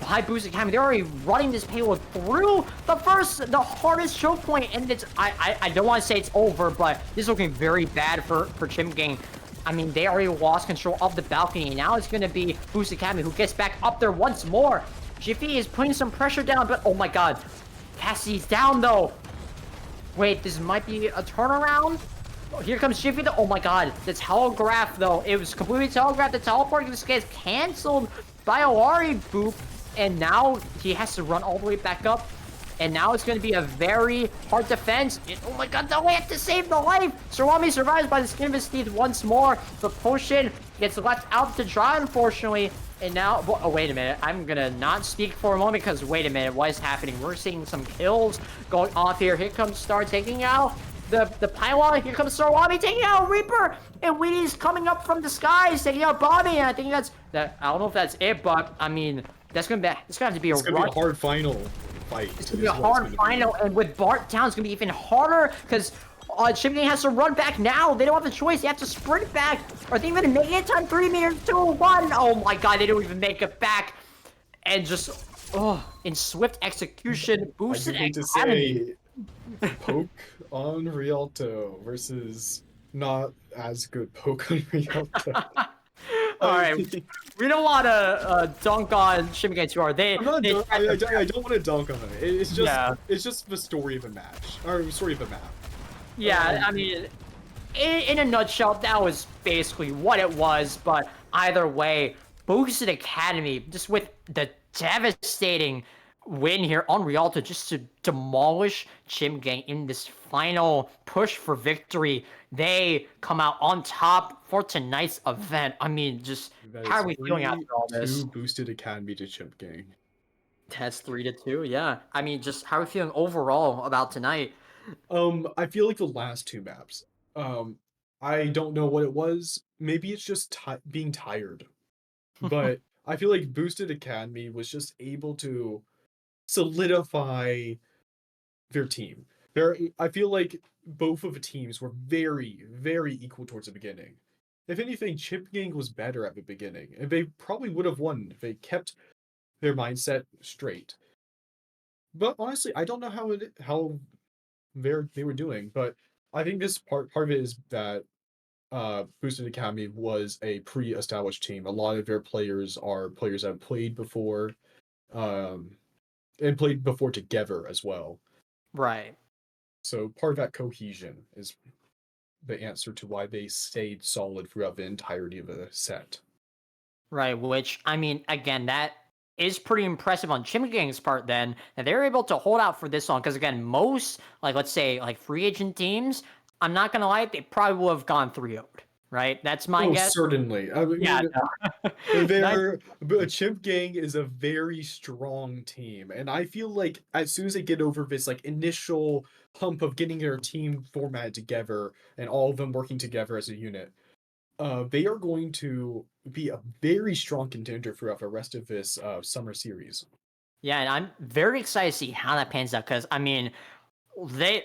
by Boost Academy. They're already running this payload through the hardest choke point, and it's, I don't want to say it's over, but this is looking very bad for Chimp Gang. I mean, they already lost control of the balcony. Now it's going to be Boost Academy who gets back up there once more. Jiffy is putting some pressure down, but oh my god. Cassie's down, though. Wait, this might be a turnaround? Oh, here comes Jiffy. Oh, my God. The telegraph, though. It was completely telegraphed. The teleport just gets canceled by a Lari boop. And now he has to run all the way back up. And now it's going to be a very hard defense. Oh, my God. No, we have to save the life. Sarwami survives by the skin of his teeth once more. The potion gets left out to dry, unfortunately. And now, oh, wait a minute. I'm gonna not speak for a moment because, wait a minute, what is happening? We're seeing some kills going off here. Here comes Star taking out the pylon. Here comes Sarwami taking out Reaper. And Weedy's coming up from the skies taking out Bobby. And I think that's that. I don't know if that's it, but I mean, it's gonna have to be It's going to be a hard final fight. It's gonna be a hard final, and with Bart down, it's gonna be even harder because Chimp Gang has to run back now. They don't have the choice. They have to sprint back. Are they even making it? Time 3 meters, 2, 1. Oh my god, they don't even make it back. And just, in swift execution, boosted I do Academy. to say poke on Rialto versus not as good poke on Rialto. All right, we don't want to dunk on Chimp Gang too hard. I'm not I don't want to dunk on it. It's just Yeah. it's just the story of a match or story of a map. Yeah, I mean, in a nutshell, that was basically what it was. But either way, Boosted Academy, just with the devastating win here on Rialto, just to demolish Chimp Gang in this final push for victory. They come out on top for tonight's event. I mean, just That how is are we feeling after all this? 3-2 Boosted Academy to Chimp Gang. That's 3-2. Yeah, I mean, just how are we feeling overall about tonight? I feel like the last two maps. I don't know what it was. Maybe it's just being tired. But I feel like Boosted Academy was just able to solidify their team. I feel like both of the teams were very, very equal towards the beginning. If anything, Chimp Gang was better at the beginning, and they probably would have won if they kept their mindset straight. But honestly, I don't know how they were doing, but I think this part of it is that Boosted Academy was a pre-established team. A lot of their players are players that have played before, um, and played before together as well. Right. So part of that cohesion is the answer to why they stayed solid throughout the entirety of the set. Right, which, I mean, again, that is pretty impressive on Chimp Gang's part then, that they're able to hold out for this long. Because, again, most, like, let's say, like, free agent teams, I'm not going to lie, they probably would have gone 3-0. right? That's my Oh, guess. certainly. I Yeah, mean, no. Nice. but Chimp Gang is a very strong team, and I feel like as soon as they get over this like initial hump of getting their team formatted together and all of them working together as a unit, they are going to be a very strong contender throughout the rest of this summer series. Yeah, and I'm very excited to see how that pans out because I mean, they,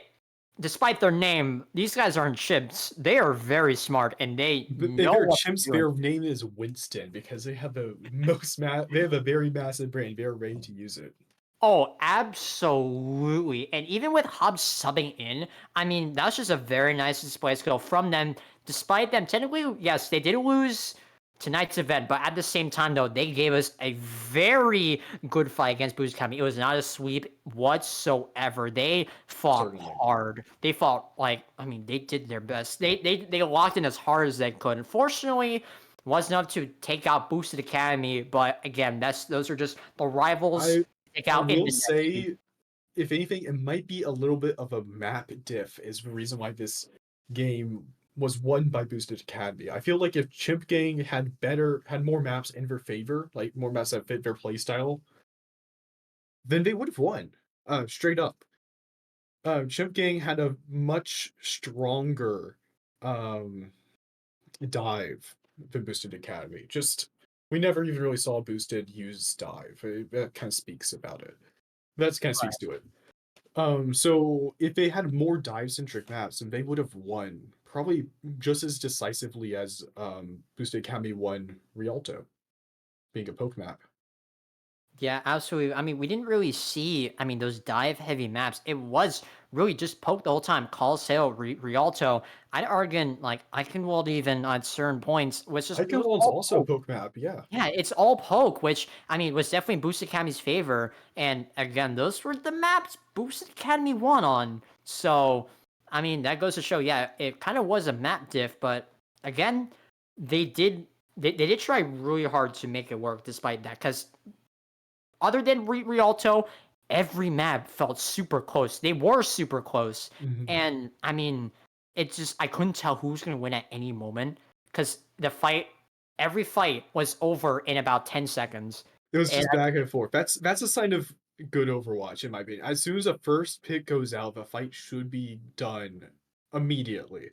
despite their name, these guys aren't chimps. They are very smart and they know They're what chimps. they're doing. Their name is Winston because they have the most they have a very massive brain. They're ready to use it. Oh, absolutely. And even with Hobbs subbing in, I mean, that's just a very nice display skill from them. Despite them, technically, yes, they did lose tonight's event, but at the same time, though, they gave us a very good fight against Boost Academy. It was not a sweep whatsoever. They fought Certainly. hard. They fought like, I mean, they did their best. They locked in as hard as they could. Unfortunately, wasn't enough to take out Boosted Academy, but again, those are just the rivals I take I out in will the next week. say, if anything, it might be a little bit of a map diff is the reason why this game was won by Boosted Academy. I feel like if Chimp Gang had more maps in their favor, like more maps that fit their playstyle, then they would have won. Straight up. Chimp Gang had a much stronger um dive than Boosted Academy. Just we never even really saw Boosted use dive. That kind of speaks about it. That kind of speaks to it. So if they had more dive-centric maps, then they would have won probably just as decisively as Boosted Academy won Rialto, being a poke map. Yeah, absolutely. I mean, we didn't really see, I mean, those dive heavy maps. It was really just poke the whole time. Call Rialto. I'd argue, like, Eichenwald even at certain points was just, it was Eichenwald's all also a poke. poke map, yeah. Yeah, it's all poke, which, I mean, was definitely Boosted Academy's favor. And again, those were the maps Boosted Academy won on. So, I mean, that goes to show, yeah, it kind of was a map diff, but again, they did. They did try really hard to make it work despite that because other than Rialto, every map felt super close. They were super close, Mhm. and I mean, it's just I couldn't tell who was gonna win at any moment because every fight was over in about 10 seconds, It was and just back and forth. That's a sign of good Overwatch, in my opinion. As soon as the first pick goes out, the fight should be done immediately.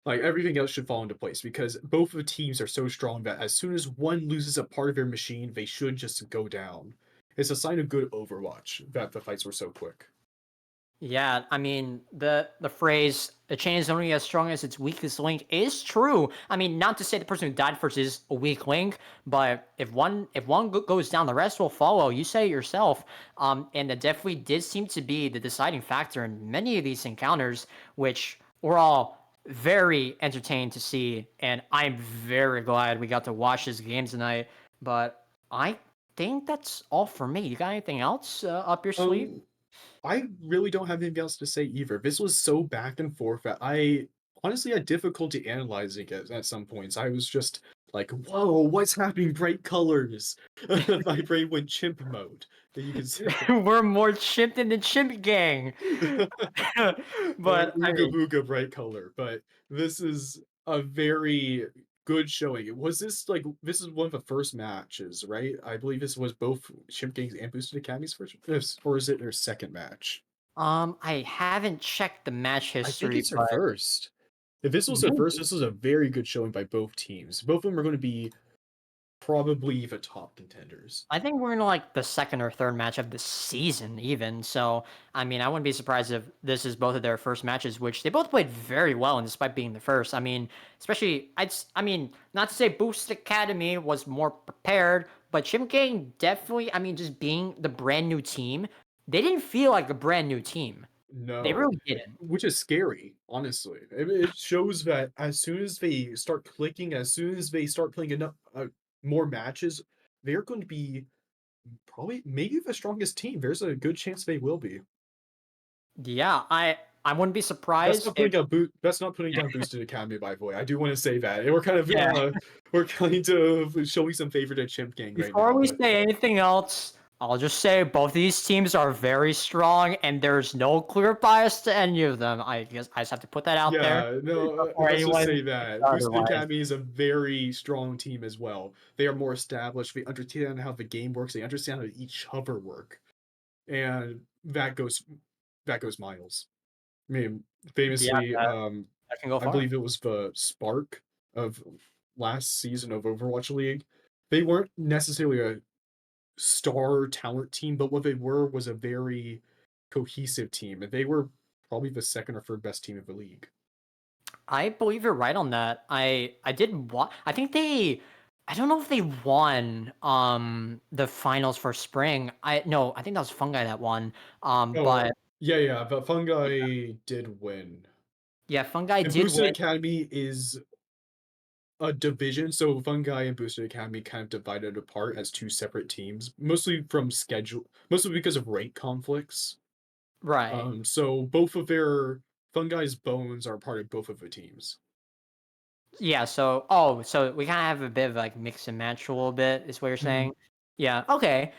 Like everything else should fall into place because both of the teams are so strong that as soon as one loses a part of their machine, they should just go down. It's a sign of good Overwatch that the fights were so quick. yeah, I mean the phrase "the chain is only as strong as its weakest link" is true. I mean, not to say the person who died first is a weak link, but if one goes down, the rest will follow. You say it yourself. And that definitely did seem to be the deciding factor in many of these encounters, which we're all very entertained to see. And I'm very glad we got to watch this game tonight. But I think that's all for me. You got anything else up your sleeve? Um, I really don't have anything else to say either. This was so back and forth that I honestly had difficulty analyzing it at some points. I was just like, whoa, what's happening? Bright colors. My brain went chimp mode. That you can say. We're more chimp than the chimp gang. But I Ooga mean, booga bright color. But this is a very good showing. Was this like this is one of the first matches, right? I believe this was both Chimp Gangs and Boosted Academy's first, or is it their second match? I haven't checked the match I think history, it's their but first. If this was their first, maybe. this was a very good showing by both teams. Both of them are going to be probably the top contenders. I think we're in like the second or third match of the season, even. So, I mean, I wouldn't be surprised if this is both of their first matches, which they both played very well, and despite being the first, I mean, especially, I mean, not to say Boost Academy was more prepared, but Chim Gang definitely, I mean, just being the brand new team, they didn't feel like a brand new team. They No, really didn't. which is scary, honestly. It shows that as soon as they start clicking, as soon as they start playing enough more matches, they're going to be probably maybe the strongest team. There's a good chance they will be. Yeah, I wouldn't be surprised if That's not putting down Boosted Academy, by the way. I do want to say that. We're kind of yeah. we're kind of showing some favor to Chimp Gang right Before now, we but say anything else, I'll just say both of these teams are very strong, and there's no clear bias to any of them. I guess I just have to put that out there Yeah, no, before let's just anyone say thinks that Boosted otherwise. Academy is a very strong team as well. They are more established. They understand how the game works. They understand how each other work, and that goes miles. I mean, Yeah, famously, that can go I far. believe it was the Spark of last season of Overwatch League. They weren't necessarily a star talent team, but what they were was a very cohesive team, and they were probably the second or third best team of the league. I believe you're right on that. I did I think they I don't know if they won the finals for spring. I no, I think that was Fungi that won. Oh, But yeah, but Fungi did win. yeah, Fungi And did Boosted win. Academy is a division, so Fungi and Boosted Academy kind of divided apart as two separate teams, mostly because of rank conflicts. Right. So both of their Fungi's bones are part of both of the teams. Yeah, so we kind of have a bit of like mix and match a little bit is what you're Mhm. saying. Yeah, okay.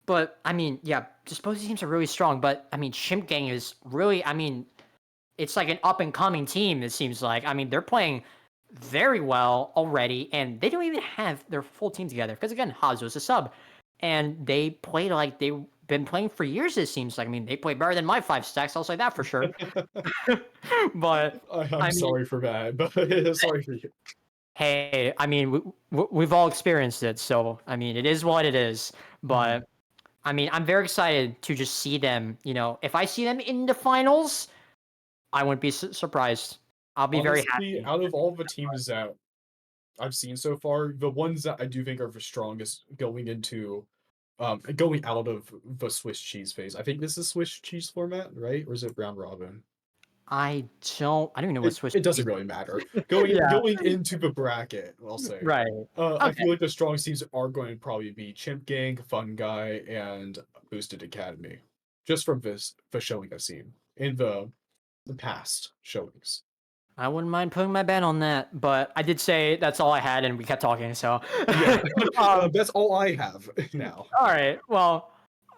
But I mean, yeah, just both teams are really strong, but I mean, Chimp Gang is really, I mean, it's like an up and coming team, it seems like. I mean, they're playing very well already, and they don't even have their full team together. Because again, Haas was a sub. And they played like they've been playing for years, it seems like. I mean, they play better than my 5 stacks, I'll say that for sure. But I'm I mean, sorry for that, but sorry for you. hey, I mean, we've all experienced it. So, I mean, it is what it is. Mhm. But I mean, I'm very excited to just see them. If I see them in the finals, I wouldn't be surprised. I'll be very Honestly, happy. out of all the teams that I've seen so far, the ones that I do think are the strongest going out of the Swiss cheese phase. I think this is Swiss cheese format, right? Or is it round robin? I don't even know what Swiss It doesn't cheese. really matter. Going Yeah, going into the bracket, I'll say. right. I Okay. feel like the strong teams are going to probably be Chimp Gang, Fun Guy, and Boosted Academy. Just from the showing I've seen in the past showings. I wouldn't mind putting my bet on that, but I did say that's all I had, and we kept talking. So, Yeah, um, that's all I have now. all right.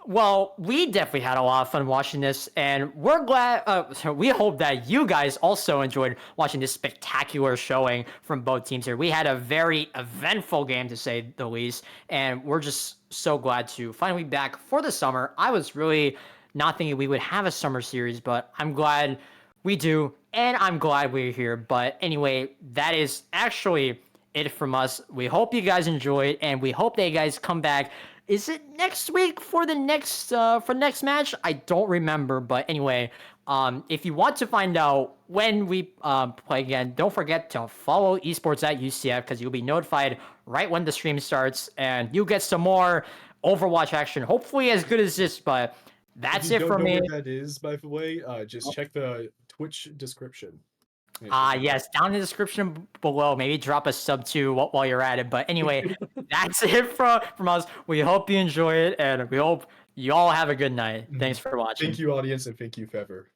Well, we definitely had a lot of fun watching this, and we're glad. So we hope that you guys also enjoyed watching this spectacular showing from both teams here. We had a very eventful game, to say the least, and we're just so glad to finally be back for the summer. I was really not thinking we would have a summer series, but I'm glad we do, and I'm glad we're here. But anyway, that is actually it from us. We hope you guys enjoyed, and we hope that you guys come back. Is it next week for the next match? I don't remember, but anyway, if you want to find out when we play again, don't forget to follow esports at UCF because you'll be notified right when the stream starts, and you'll get some more Overwatch action. Hopefully, as good as this, but If that's you it don't for know me. where that is, by the way, just check the Twitch description. It should Ah, be there. yes, down in the description below. Maybe drop a sub too while you're at it. But anyway, that's it from us. We hope you enjoy it, and we hope you all have a good night. Thanks Mhm. for Thank watching. you, audience, and thank you, Fever.